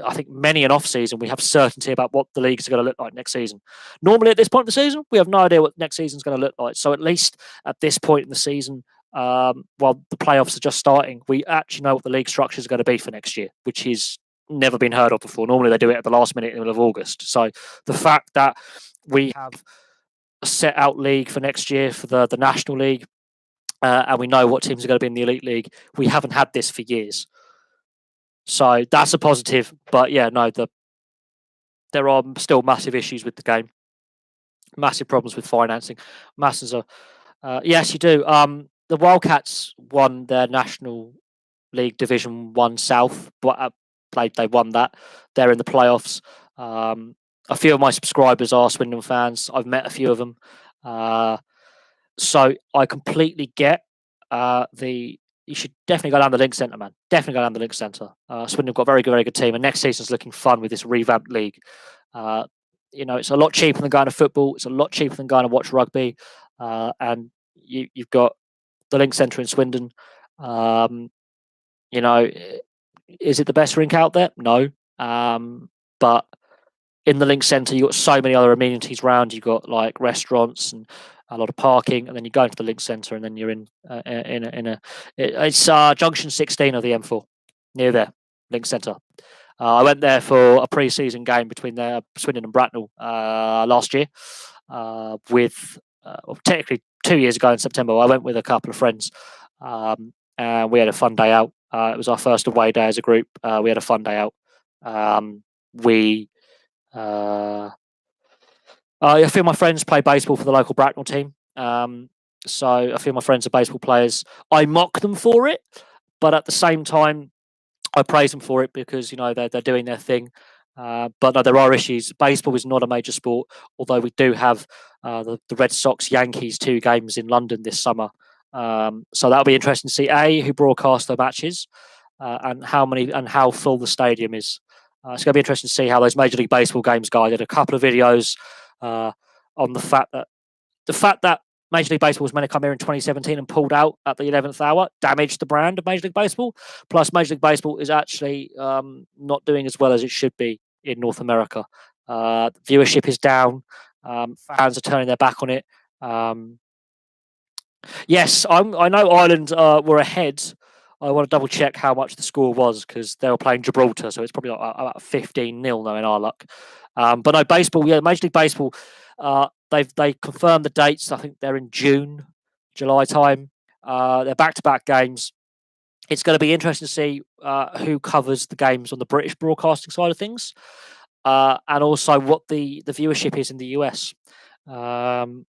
I think many an off-season, we have certainty about what the leagues are going to look like next season. Normally at this point in the season, we have no idea what next season is going to look like. So at least at this point in the season, while the playoffs are just starting, we actually know what the league structures are going to be for next year, which is never been heard of before. Normally they do it at the last minute in the middle of August. So the fact that we have a set out league for next year for the National League, and we know what teams are going to be in the Elite League, we haven't had this for years. So that's a positive. But yeah, no, there are still massive issues with the game. Massive problems with financing. Yes, you do. The Wildcats won their National League Division 1 South, but they won that. They're in the playoffs. A few of my subscribers are Swindon fans. I've met a few of them. So I completely get you should definitely go down the Link Centre, man. Definitely go down the Link Centre. Swindon have got a very good team, and next season's looking fun with this revamped league. It's a lot cheaper than going to football. It's a lot cheaper than going to watch rugby. And you've got the Link Centre in Swindon. Is it the best rink out there? No. But in the Link Centre, you've got so many other amenities around. You've got like restaurants and a lot of parking, and then you go into the Link Centre, and then you're it's junction 16 of the M4, near there, Link Centre. I went there for a pre-season game between Swindon and Bracknell last year, technically 2 years ago in September. I went with a couple of friends, and we had a fun day out. It was our first away day as a group. We had a fun day out. A few of my friends play baseball for the local Bracknell team. So a few of my friends are baseball players. I mock them for it, but at the same time, I praise them for it because they're doing their thing. But no, there are issues. Baseball is not a major sport, although we do have the Red Sox Yankees 2 games in London this summer. So that'll be interesting to see who broadcast their matches, and how full the stadium is. It's going to be interesting to see how those Major League Baseball games go. I did a couple of videos on the fact that Major League Baseball was meant to come here in 2017 and pulled out at the 11th hour, damaged the brand of Major League Baseball. Plus, Major League Baseball is actually not doing as well as it should be in North America. Viewership is down. Fans are turning their back on it. Yes, I know Ireland were ahead. I want to double check how much the score was because they were playing Gibraltar, so it's probably like about 15-0 now in our luck. But no, baseball, yeah, Major League Baseball, they confirmed the dates. I think they're in June, July time. They're back-to-back games. It's going to be interesting to see who covers the games on the British broadcasting side of things, and also what the viewership is in the US. Oh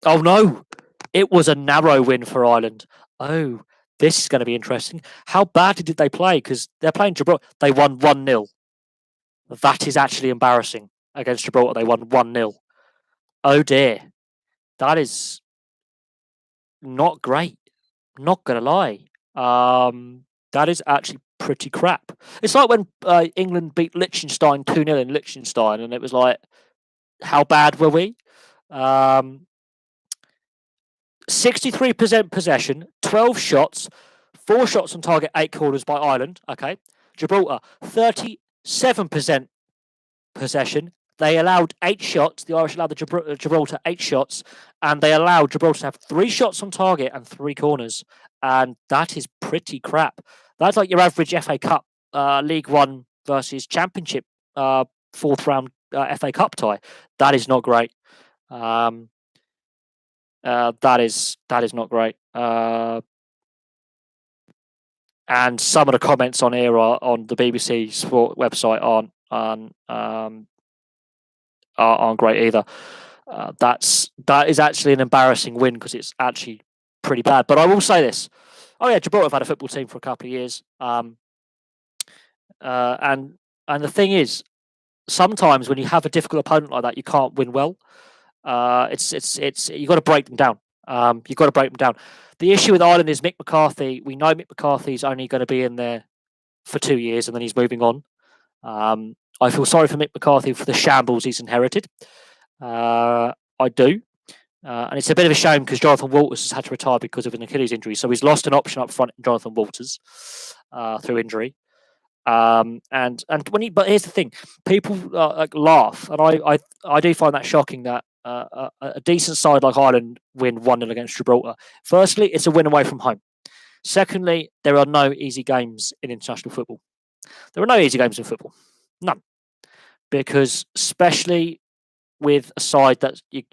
no, it was a narrow win for Ireland. Oh, this is going to be interesting. How badly did they play? Because they're playing Gibraltar. They won 1-0. That is actually embarrassing against Gibraltar. They won 1-0. Oh dear. That is not great. Not going to lie. That is actually pretty crap. It's like when England beat Liechtenstein 2-0 in Liechtenstein, and it was like, how bad were we? 63% possession, 12 shots, 4 shots on target, 8 corners by Ireland. Okay. Gibraltar, 37% possession. They allowed 8 shots. The Irish allowed the Gibraltar 8 shots, and they allowed Gibraltar to have 3 shots on target and 3 corners. And that is pretty crap. That's like your average FA Cup, League One versus Championship, 4th round FA Cup tie. That is not great. That is not great. And some of the comments on here on the BBC Sport website aren't great either. That is actually an embarrassing win because it's actually pretty bad. But I will say this: oh yeah, Gibraltar have had a football team for a couple of years, and the thing is, sometimes when you have a difficult opponent like that, you can't win well. It's you got to break them down. You've got to break them down. The issue with Ireland is Mick McCarthy. We know Mick McCarthy's only going to be in there for 2 years and then he's moving on. I feel sorry for Mick McCarthy for the shambles he's inherited. I do. And it's a bit of a shame because Jonathan Walters has had to retire because of an Achilles injury. So he's lost an option up front in Jonathan Walters through injury. But here's the thing: people laugh, and I do find that shocking that a decent side like Ireland win 1-0 against Gibraltar. Firstly, it's a win away from home. Secondly, there are no easy games in international football. There are no easy games in football, none, because especially with a side that you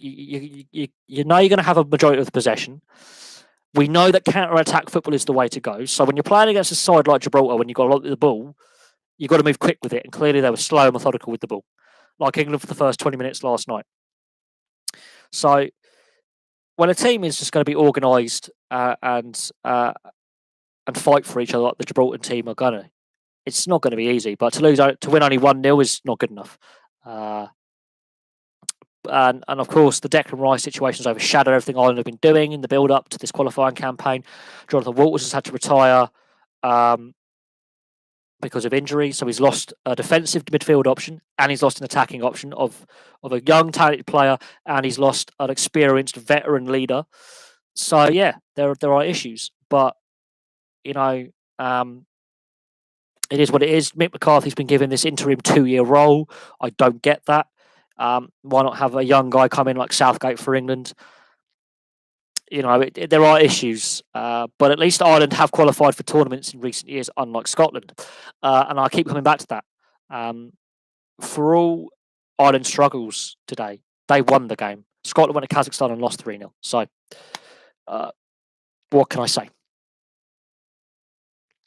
know you're going to have a majority of the possession. We know that counter-attack football is the way to go. So when you're playing against a side like Gibraltar, when you've got a lot of the ball, you've got to move quick with it. And clearly they were slow and methodical with the ball, like England for the first 20 minutes last night. So when a team is just going to be organised and fight for each other like the Gibraltar team are going to, it's not going to be easy. But to win only 1-0 is not good enough. And of course, the Declan Rice situation has overshadowed everything Ireland have been doing in the build-up to this qualifying campaign. Jonathan Walters has had to retire because of injury, so he's lost a defensive midfield option, and he's lost an attacking option of a young, talented player, and he's lost an experienced veteran leader. So yeah, there are issues, but you know, it is what it is. Mick McCarthy's been given this interim 2-year role. I don't get that. Why not have a young guy come in like Southgate for England? You know, there are issues, but at least Ireland have qualified for tournaments in recent years, unlike Scotland. And I keep coming back to that. For all Ireland's struggles today, they won the game. Scotland went to Kazakhstan and lost 3-0. So, what can I say?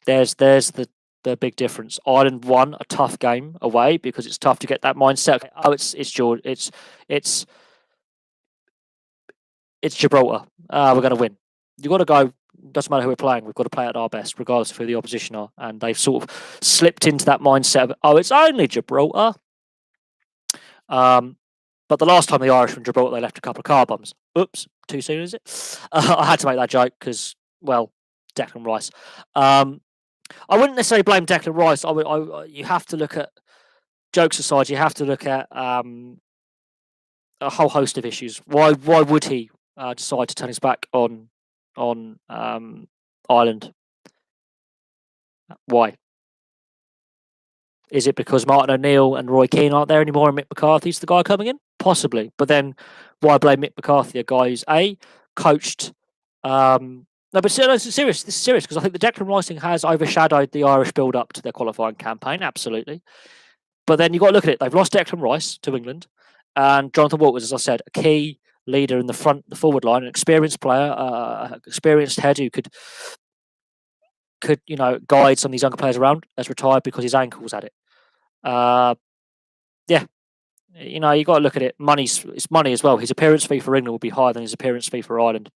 There's the big difference. Ireland won a tough game away because it's tough to get that mindset. Oh, it's Gibraltar. We're going to win. You've got to go. Doesn't matter who we're playing. We've got to play at our best, regardless of who the opposition are. And they've sort of slipped into that mindset of, it's only Gibraltar. But the last time the Irish were in Gibraltar, they left a couple of car bombs. Oops, too soon, is it? I had to make that joke because, well, Declan Rice. I wouldn't necessarily blame Declan Rice. You have to look at, jokes aside, you have to look at a whole host of issues. Why would he decide to turn his back on Ireland? Why? Is it because Martin O'Neill and Roy Keane aren't there anymore and Mick McCarthy's the guy coming in? Possibly. But then why blame Mick McCarthy, a guy who's coached. No, but this is serious. This is serious because I think the Declan Rice thing has overshadowed the Irish build up to their qualifying campaign. Absolutely. But then you've got to look at it. They've lost Declan Rice to England, and Jonathan Walters, as I said, a key leader in the forward line, an experienced player, experienced head who could guide some of these younger players around, has retired because his ankle's at it. Yeah, you got to look at it. It's money as well. His appearance fee for England will be higher than his appearance fee for Ireland.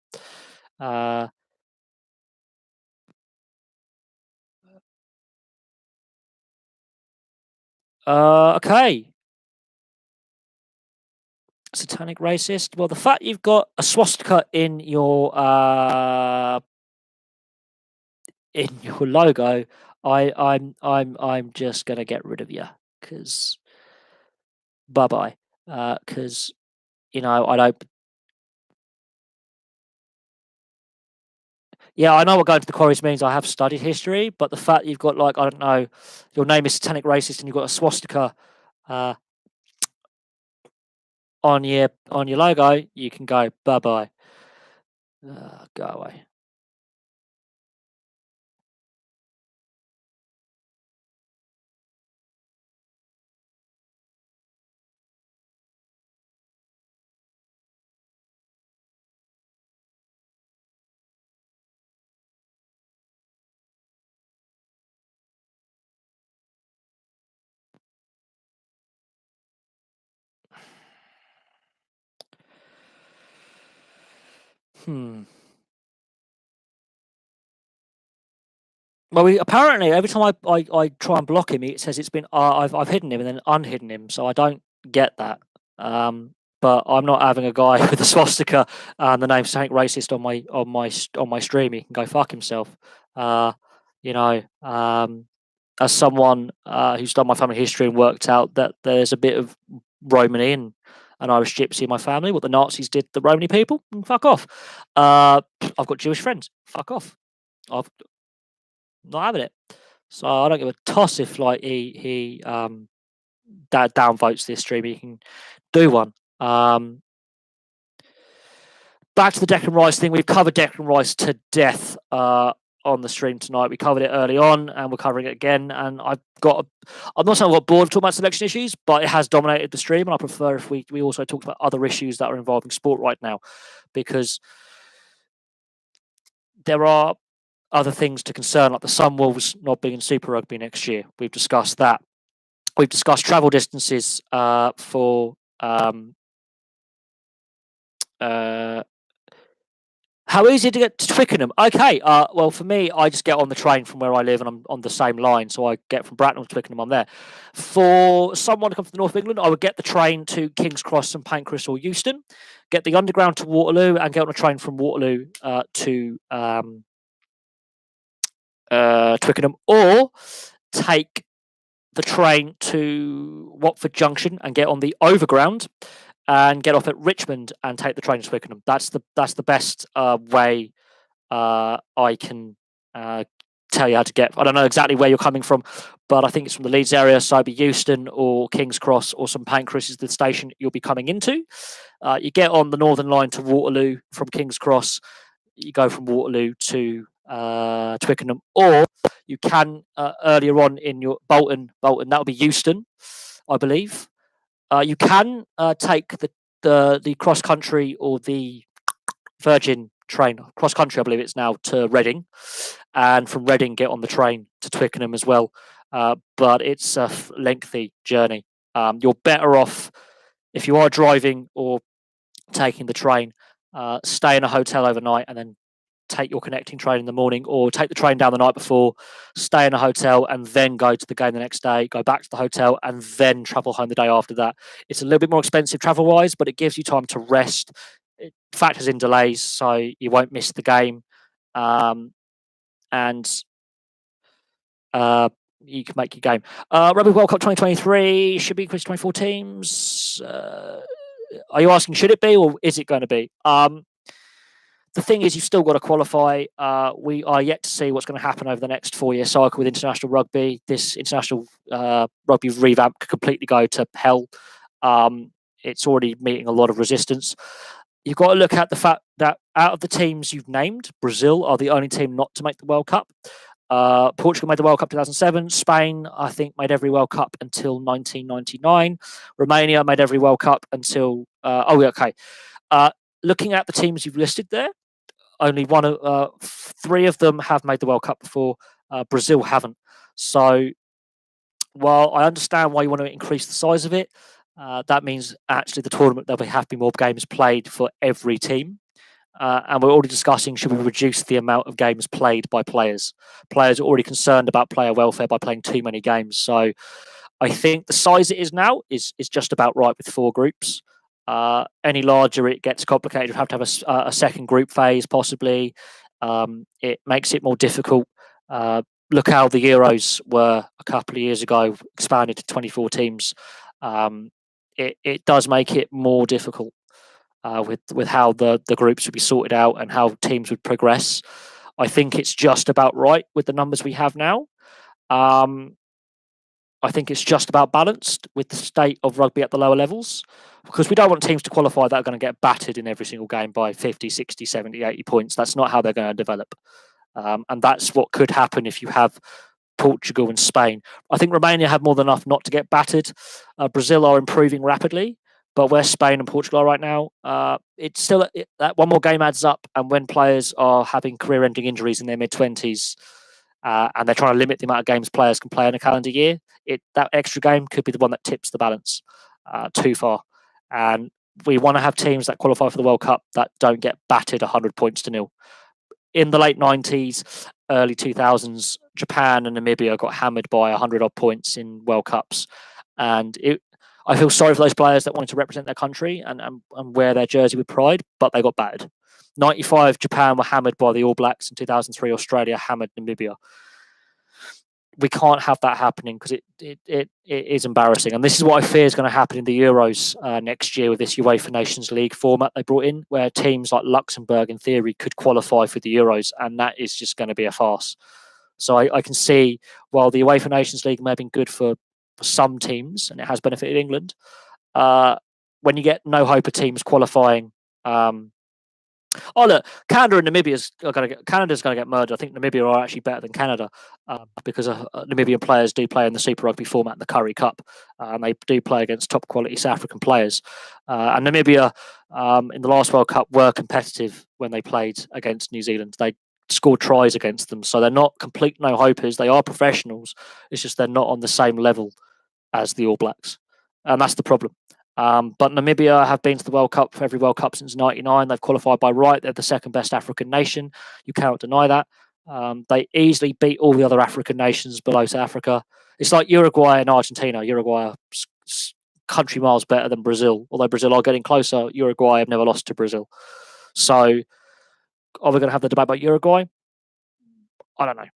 Okay. Satanic racist. Well, the fact you've got a swastika in your logo, I'm just gonna get rid of you because bye bye. Because I don't. Yeah, I know what going to the quarries means. I have studied history, but the fact you've got I don't know, your name is Satanic Racist and you've got a swastika on your logo, you can go bye bye. Go away. Well, apparently every time I try and block him, it says it's been I've hidden him and then unhidden him, so I don't get that. But I'm not having a guy with a swastika and the name Sank Racist on my stream. He can go fuck himself. As someone who's done my family history and worked out that there's a bit of Romany and an Irish gypsy in my family, what the Nazis did to the Romany people, fuck off. I've got Jewish friends, fuck off. I've not having it. So I don't give a toss if he downvotes this stream. He can do one. Back to the Declan Rice thing. We've covered Declan Rice to death on the stream tonight. We covered it early on, and we're covering it again. And I'm not saying I got bored of talking about selection issues, but it has dominated the stream, and I prefer if we also talked about other issues that are involving sport right now, because there are other things to concern, like the Sunwolves not being in Super Rugby next year. We've discussed that. We've discussed travel distances for how easy to get to Twickenham? Okay, well for me, I just get on the train from where I live, and I'm on the same line, so I get from Bracknell to Twickenham. I'm there. For someone to come from the north of England, I would get the train to King's Cross, St Pancras, or Euston, get the underground to Waterloo, and get on a train from Waterloo to Twickenham, or take the train to Watford Junction and get on the overground and get off at Richmond and take the train to Twickenham. That's the best way I can tell you how to get. I don't know exactly where you're coming from, but I think it's from the Leeds area, so it'd be Euston or King's Cross or St Pancras is the station you'll be coming into. You get on the Northern Line to Waterloo from King's Cross. You go from Waterloo to Twickenham, or you can earlier on in your Bolton, that would be Euston, I believe. You can take the cross country or the Virgin train, cross country, I believe it's now, to Reading, and from Reading get on the train to Twickenham as well. But it's a lengthy journey. You're better off if you are driving or taking the train. Stay in a hotel overnight and then take your connecting train in the morning, or take the train down the night before, stay in a hotel, and then go to the game the next day, go back to the hotel, and then travel home the day after that. It's a little bit more expensive travel wise, but it gives you time to rest. It factors in delays, so you won't miss the game. And you can make your game. Rugby World Cup 2023 should be increased to 24 teams. Are you asking should it be or is it going to be? The thing is, you've still got to qualify. We are yet to see what's going to happen over the next 4-year cycle with international rugby. This international rugby revamp could completely go to hell. It's already meeting a lot of resistance. You've got to look at the fact that out of the teams you've named, Brazil are the only team not to make the World Cup. Portugal made the World Cup 2007. Spain, I think, made every World Cup until 1999. Romania made every World Cup until... looking at the teams you've listed there, only three of them have made the World Cup before. Brazil haven't. So while I understand why you want to increase the size of it, that means actually the tournament there'll have to be more games played for every team. And we're already discussing should we reduce the amount of games played by players. Players are already concerned about player welfare by playing too many games. So I think the size it is now is just about right with 4 groups. Any larger, it gets complicated. You have to have a second group phase, possibly. It makes it more difficult. Look how the Euros were a couple of years ago, expanded to 24 teams. It does make it more difficult with how the groups would be sorted out and how teams would progress. I think it's just about right with the numbers we have now. I think it's just about balanced with the state of rugby at the lower levels, because we don't want teams to qualify that are going to get battered in every single game by 50, 60, 70, 80 points. That's not how they're going to develop. And that's what could happen if you have Portugal and Spain. I think Romania have more than enough not to get battered. Brazil are improving rapidly, but where Spain and Portugal are right now, it's still that one more game adds up. And when players are having career-ending injuries in their mid-20s, and they're trying to limit the amount of games players can play in a calendar year, that extra game could be the one that tips the balance too far. And we want to have teams that qualify for the World Cup that don't get battered 100 points to nil. In the late 90s, early 2000s, Japan and Namibia got hammered by 100 odd points in World Cups. And I feel sorry for those players that wanted to represent their country and wear their jersey with pride, but they got battered. 95, Japan were hammered by the All Blacks. In 2003, Australia hammered Namibia. We can't have that happening because it is embarrassing. And this is what I fear is going to happen in the Euros next year with this UEFA Nations League format they brought in, where teams like Luxembourg, in theory, could qualify for the Euros, and that is just going to be a farce. So I can see, while the UEFA Nations League may have been good for some teams, and it has benefited England, when you get no hope of teams qualifying... look, Canada and Canada's going to get murdered. I think Namibia are actually better than Canada because Namibian players do play in the Super Rugby format, the Currie Cup, and they do play against top quality South African players. And Namibia, in the last World Cup, were competitive when they played against New Zealand. They scored tries against them, so they're not complete no-hopers. They are professionals. It's just they're not on the same level as the All Blacks, and that's the problem. But Namibia have been to the World Cup for every World Cup since '99. They've qualified by right. They're the second best African nation. You cannot deny that. They easily beat all the other African nations below South Africa. It's like Uruguay and Argentina. Uruguay are country miles better than Brazil. Although Brazil are getting closer, Uruguay have never lost to Brazil. So are we going to have the debate about Uruguay? I don't know.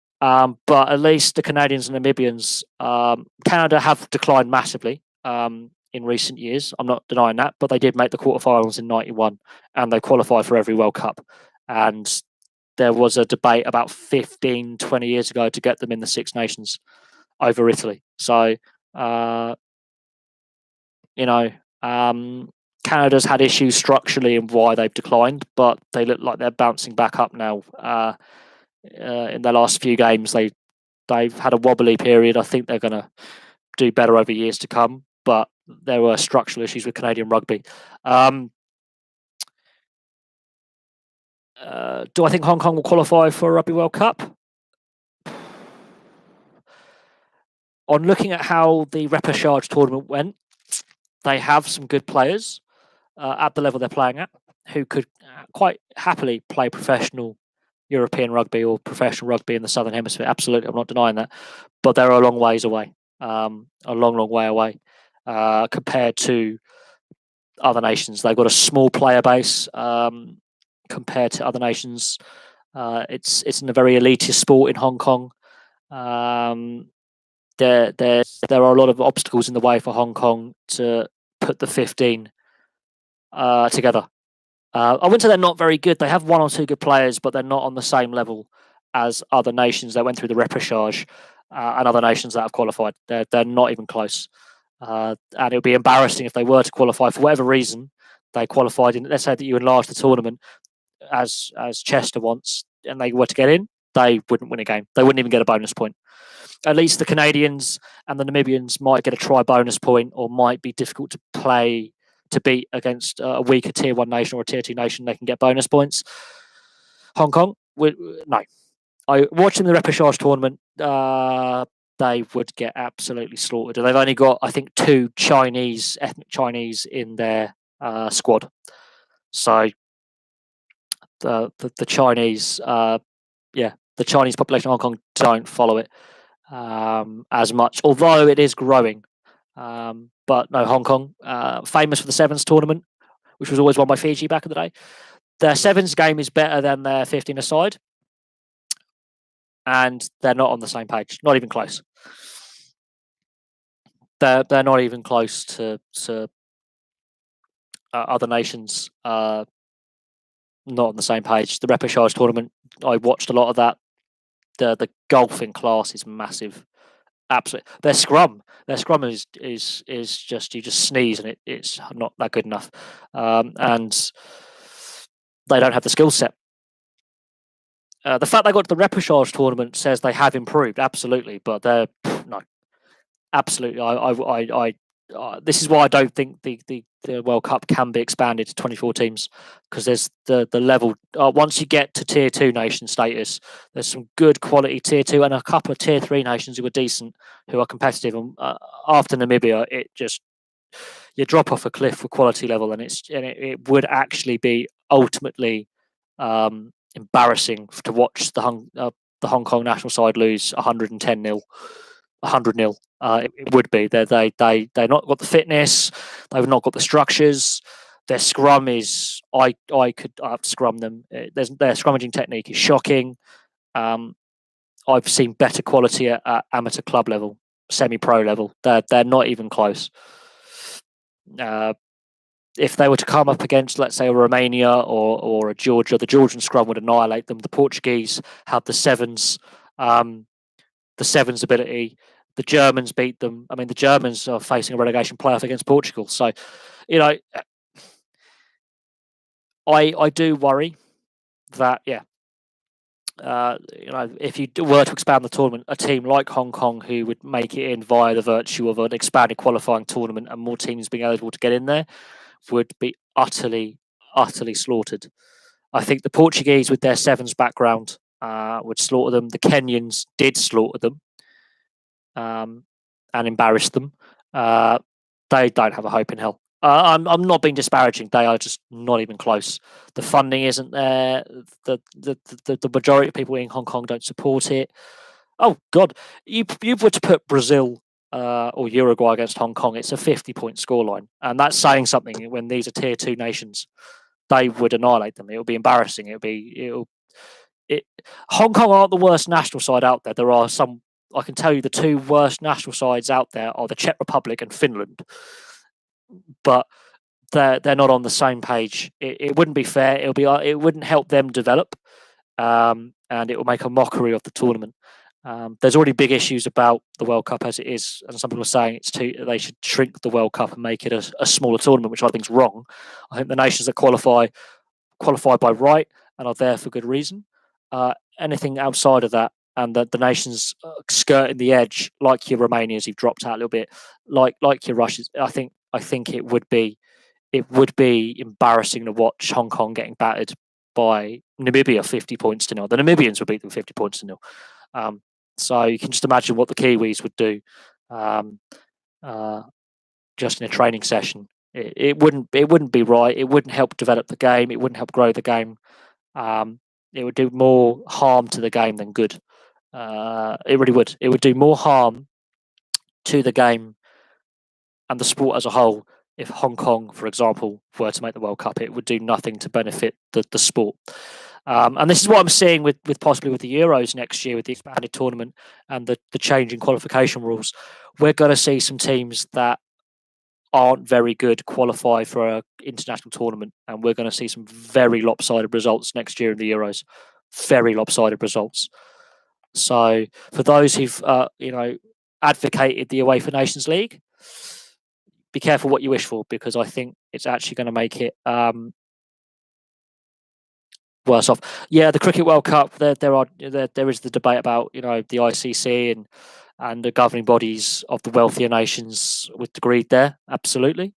But at least the Canadians and Namibians, Canada have declined massively. In recent years, I'm not denying that, but they did make the quarterfinals in '91 and they qualified for every World Cup. And there was a debate about 15, 20 years ago to get them in the Six Nations over Italy. So, Canada's had issues structurally and why they've declined, but they look like they're bouncing back up now. In their last few games, they've had a wobbly period. I think they're going to do better over years to come, but there were structural issues with Canadian rugby. Do I think Hong Kong will qualify for a Rugby World Cup? On looking at how the repechage tournament went, they have some good players at the level they're playing at who could quite happily play professional European rugby or professional rugby in the Southern Hemisphere. Absolutely, I'm not denying that. But they're a long ways away, a long way away. Compared to other nations, they've got a small player base compared to other nations. It's in a very elitist sport in Hong Kong, There are a lot of obstacles in the way for Hong Kong to put the 15 together. I wouldn't say they're not very good. They have one or two good players, but they're not on the same level as other nations that went through the repechage and other nations that have qualified. They're not even close. And it would be embarrassing if they were to qualify for whatever reason. They qualified in. Let's say that you enlarge the tournament as Chester wants, and they were to get in. They wouldn't win a game. They wouldn't even get a bonus point. At least the Canadians and the Namibians might get a try bonus point, or might be difficult to play to beat against a weaker tier 1 nation or a tier 2 nation. They can get bonus points. Hong Kong, no. Watching the repechage tournament, they would get absolutely slaughtered. They've only got, I think, 2 ethnic Chinese in their squad. So the Chinese, the Chinese population of Hong Kong don't follow it as much, although it is growing. But no, Hong Kong, famous for the Sevens tournament, which was always won by Fiji back in the day. Their Sevens game is better than their 15-a-side, and they're not on the same page, not even close. They're not even close to other nations. Not on the same page. The repechage tournament, I watched a lot of that. The golfing class is massive. Absolutely, their scrum is just, you just sneeze and it's not that good enough, and they don't have the skill set. The fact they got to the repechage tournament says they have improved, absolutely, but they're no, absolutely. This is why I don't think the World Cup can be expanded to 24 teams, because there's the level. Once you get to tier 2 nation status, there's some good quality tier 2 and a couple of tier 3 nations who are decent, who are competitive. And after Namibia, it just, you drop off a cliff for quality level, and it would actually be ultimately embarrassing to watch the Hong Kong national side lose 110-0, 100-0. It would be. They've not got the fitness. They've not got the structures. Their scrum is, I could scrum them. Their scrummaging technique is shocking. I've seen better quality at amateur club level, semi-pro level. They're not even close. If they were to come up against, let's say, a Romania or a Georgia, the Georgian scrum would annihilate them. The Portuguese have the sevens ability. The Germans beat them. I mean, the Germans are facing a relegation playoff against Portugal. So, I do worry that, if you were to expand the tournament, a team like Hong Kong, who would make it in via the virtue of an expanded qualifying tournament and more teams being eligible to get in there, would be utterly slaughtered. I think the Portuguese, with their sevens background, would slaughter them. The Kenyans did slaughter them and embarrass them. They don't have a hope in hell. I'm not being disparaging. They are just not even close. The funding isn't there. The majority of people in Hong Kong don't support it. Oh God, you were to put Brazil or Uruguay against Hong Kong, it's a 50-point scoreline, and that's saying something. When these are tier 2 nations, they would annihilate them. It would be embarrassing. Hong Kong aren't the worst national side out there. There are some. I can tell you the 2 worst national sides out there are the Czech Republic and Finland, but they're not on the same page. It wouldn't be fair. It wouldn't help them develop, and it will make a mockery of the tournament. There's already big issues about the World Cup as it is, and some people are saying they should shrink the World Cup and make it a smaller tournament, which I think is wrong. I think the nations that qualify by right and are there for good reason. Anything outside of that, and the nations skirting the edge, like your Romanias, who've dropped out a little bit, like your Russians, I think it would be embarrassing to watch Hong Kong getting battered by Namibia 50 points to 0. The Namibians would beat them 50 points to 0. So you can just imagine what the Kiwis would do just in a training session. It wouldn't be right. It wouldn't help develop the game. It wouldn't help grow the game. It would do more harm to the game than good. It really would. It would do more harm to the game and the sport as a whole if Hong Kong, for example, were to make the World Cup. It would do nothing to benefit the sport. And this is what I'm seeing with possibly with the Euros next year, with the expanded tournament and the change in qualification rules. We're going to see some teams that aren't very good qualify for an international tournament, and we're going to see some very lopsided results next year in the Euros. Very lopsided results. So for those who've advocated the UEFA Nations League, be careful what you wish for, because I think it's actually going to make it worse off. Yeah, the Cricket World Cup. There is the debate about the ICC and the governing bodies of the wealthier nations with the greed there. Absolutely.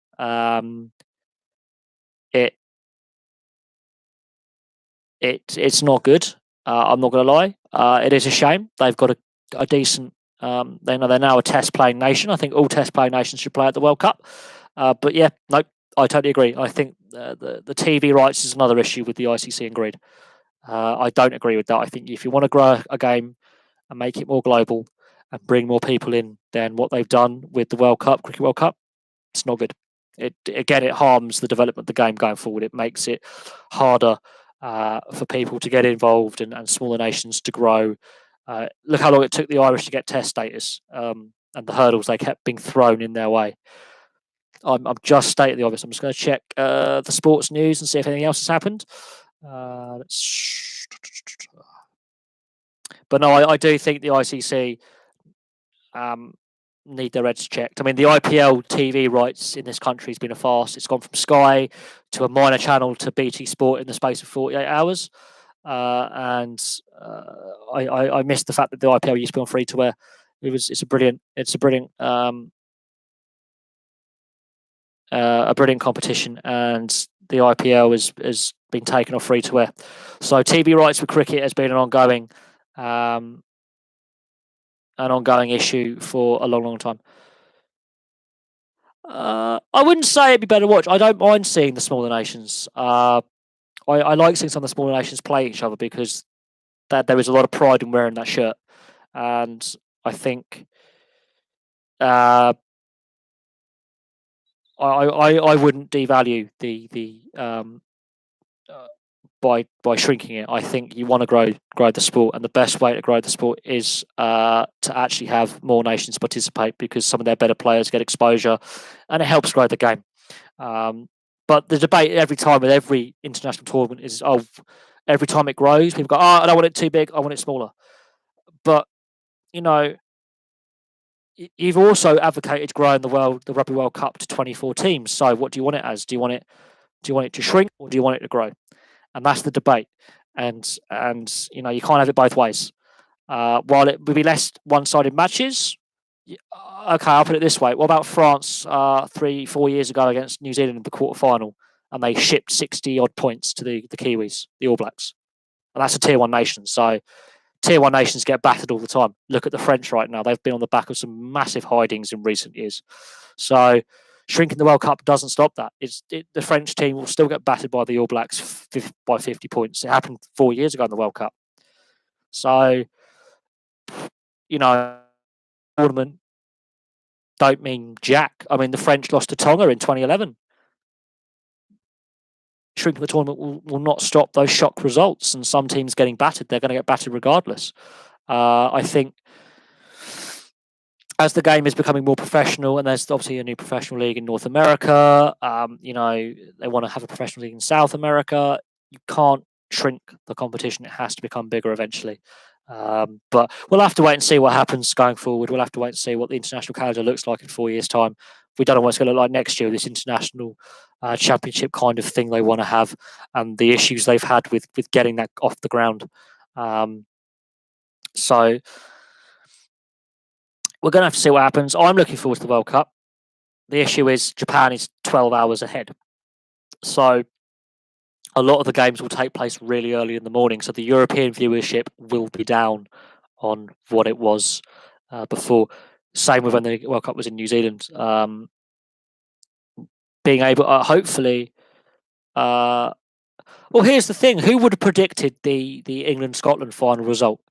It's not good. I'm not going to lie. It is a shame. They've got a decent. They're now a test playing nation. I think all test playing nations should play at the World Cup. But yeah, no, I totally agree. I think the TV rights is another issue with the ICC and greed. I don't agree with that. I think if you want to grow a game and make it more global and bring more people in, then what they've done with the World Cup, Cricket World Cup, it's not good. It harms the development of the game going forward. It makes it harder for people to get involved and smaller nations to grow. Look how long it took the Irish to get Test status, and the hurdles they kept being thrown in their way. I'm just stating the obvious. I'm just going to check the sports news and see if anything else has happened. But no, I do think the ICC need their heads checked. I mean, the IPL TV rights in this country has been a farce. It's gone from Sky to a minor channel to BT Sport in the space of 48 hours. I missed the fact that the IPL used to be on free to air. It's a brilliant competition, and the IPL has been taken off free to air. So TV rights for cricket has been an ongoing issue for a long, long time. I wouldn't say it'd be better to watch. I don't mind seeing the smaller nations. I like seeing some of the smaller nations play each other, because there is a lot of pride in wearing that shirt, and I think I wouldn't devalue the by shrinking it. I think you want to grow the sport, and the best way to grow the sport is to actually have more nations participate, because some of their better players get exposure, and it helps grow the game. But the debate every time with every international tournament is, every time it grows, people go, I don't want it too big, I want it smaller. But you've also advocated growing the Rugby World Cup to 24 teams. So what do you want it as? Do you want it to shrink, or do you want it to grow? And that's the debate. And you can't have it both ways. While it would be less one-sided matches, okay, I'll put it this way. What about France 3-4 years ago against New Zealand in the quarterfinal, and they shipped 60-odd points to the Kiwis, the All Blacks? And that's a Tier 1 nation. So Tier 1 nations get battered all the time. Look at the French right now. They've been on the back of some massive hidings in recent years. So shrinking the World Cup doesn't stop that. The French team will still get battered by the All Blacks by 50 points. It happened 4 years ago in the World Cup. So, tournament don't mean jack. I mean, the French lost to Tonga in 2011. Shrinking the tournament will not stop those shock results, and some teams getting battered. They're going to get battered regardless. I think as the game is becoming more professional, and there's obviously a new professional league in North America, they want to have a professional league in South America. You can't shrink the competition. It has to become bigger eventually. But we'll have to wait and see what happens going forward. We'll have to wait and see what the international calendar looks like in 4 years' time. We don't know what it's going to look like next year, this international championship kind of thing they want to have, and the issues they've had with getting that off the ground. So we're going to have to see what happens. I'm looking forward to the World Cup. The issue is Japan is 12 hours ahead. So a lot of the games will take place really early in the morning. So the European viewership will be down on what it was before. Same with when the World Cup was in New Zealand. Being able, hopefully... well, here's the thing. Who would have predicted the England-Scotland final result?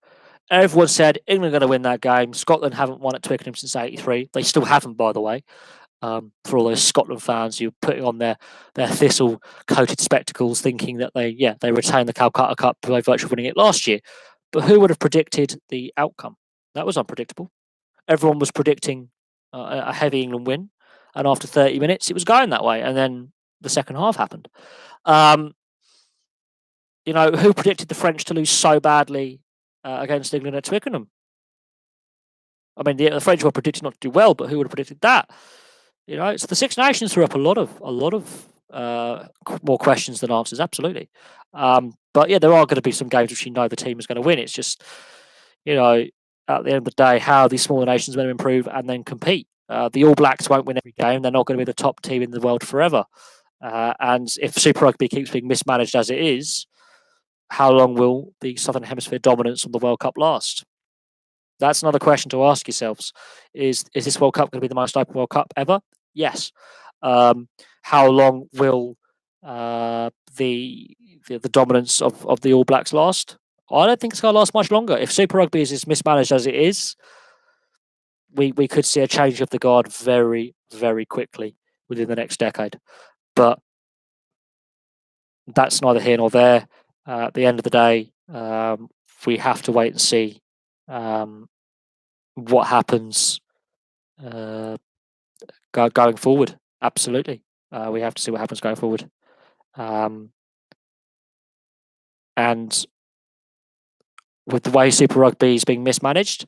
Everyone said England are going to win that game. Scotland haven't won at Twickenham since '83. They still haven't, by the way. for all those Scotland fans who are putting on their thistle-coated spectacles, thinking that they retained the Calcutta Cup by virtue of winning it last year. But who would have predicted the outcome? That was unpredictable. Everyone was predicting a heavy England win, and after 30 minutes, it was going that way. And then the second half happened. Who predicted the French to lose so badly against England at Twickenham? I mean, the French were predicted not to do well, but who would have predicted that? So the Six Nations threw up a lot of more questions than answers. Absolutely, but yeah, there are going to be some games which the team is going to win. It's just, at the end of the day, how these smaller nations are going to improve and then compete. The All Blacks won't win every game. They're not going to be the top team in the world forever. And if Super Rugby keeps being mismanaged as it is, how long will the Southern Hemisphere dominance of the World Cup last? That's another question to ask yourselves. Is this World Cup going to be the most open World Cup ever? Yes. How long will the dominance of the All Blacks last? I don't think it's going to last much longer. If Super Rugby is as mismanaged as it is, we could see a change of the guard very, very quickly within the next decade. But that's neither here nor there. At the end of the day, we have to wait and see what happens going forward. Absolutely. We have to see what happens going forward. And with the way Super Rugby is being mismanaged,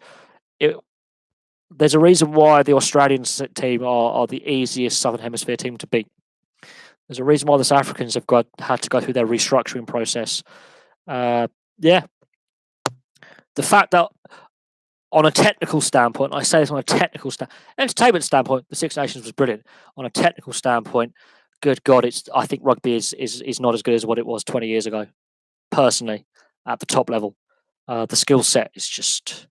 there's a reason why the Australian team are the easiest Southern Hemisphere team to beat. There's a reason why the South Africans have had to go through their restructuring process. The fact that on a technical standpoint, I say this on a technical entertainment standpoint, the Six Nations was brilliant. On a technical standpoint, good God, I think rugby is not as good as what it was 20 years ago. Personally, at the top level, the skill set is just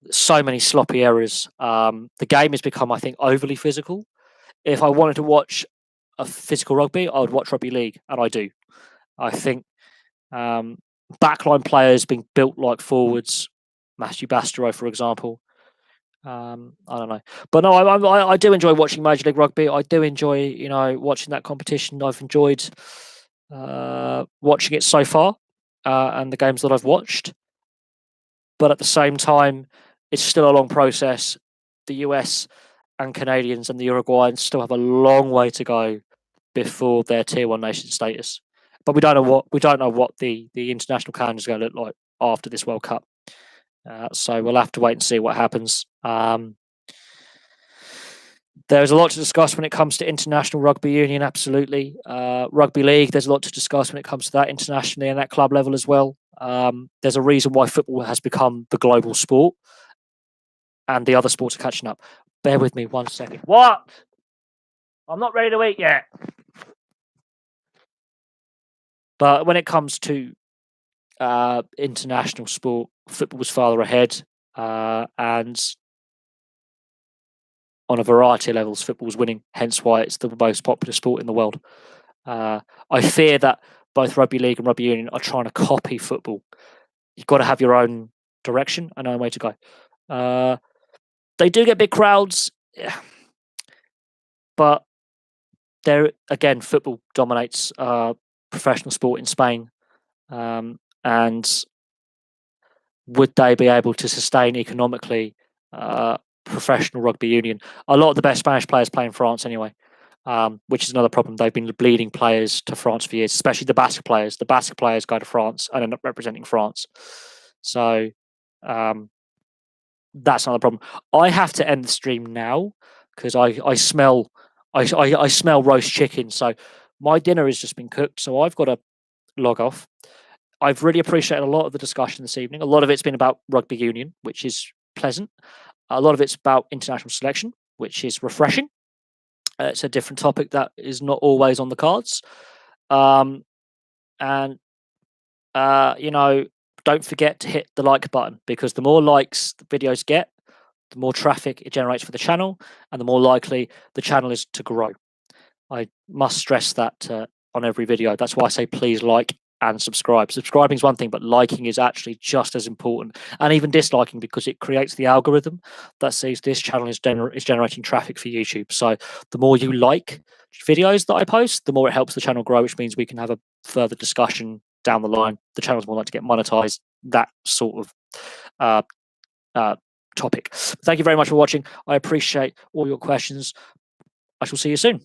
so many sloppy errors. The game has become, I think, overly physical. If I wanted to watch a physical rugby, I would watch rugby league, and I do. I think backline players being built like forwards, Matthew Bastareaud, for example. I don't know, but no, I do enjoy watching Major League Rugby. I do enjoy, watching that competition. I've enjoyed watching it so far, and the games that I've watched. But at the same time, it's still a long process. The US and Canadians and the Uruguayans still have a long way to go before their Tier 1 nation status. But we don't know what the international calendar is going to look like after this World Cup. So we'll have to wait and see what happens. There's a lot to discuss when it comes to international rugby union, absolutely. Rugby league, there's a lot to discuss when it comes to that internationally and at club level as well. There's a reason why football has become the global sport and the other sports are catching up. Bear with me 1 second. What? I'm not ready to eat yet. But when it comes to international sport, football was farther ahead, and on a variety of levels, football was winning. Hence why it's the most popular sport in the world. I fear that both rugby league and rugby union are trying to copy football. You've got to have your own direction and own way to go. They do get big crowds, but there again, football dominates professional sport in Spain, and would they be able to sustain economically professional rugby union? A lot of the best Spanish players play in France anyway, which is another problem. They've been bleeding players to France for years, especially the Basque players. The Basque players go to France and end up representing France. So that's another problem. I have to end the stream now because I smell roast chicken. So my dinner has just been cooked. So I've got to log off. I've really appreciated a lot of the discussion this evening. A lot of it's been about rugby union, which is pleasant. A lot of it's about international selection, which is refreshing. It's a different topic that is not always on the cards. Don't forget to hit the like button, because the more likes the videos get, the more traffic it generates for the channel, and the more likely the channel is to grow. I must stress that on every video. That's why I say please like and subscribe. Subscribing is one thing, but liking is actually just as important, and even disliking, because it creates the algorithm that says this channel is generating traffic for YouTube. So the more you like videos that I post, the more it helps the channel grow, which means we can have a further discussion down the line. The channel's more likely to get monetized, that sort of uh, topic. Thank you very much for watching. I appreciate all your questions. I shall see you soon.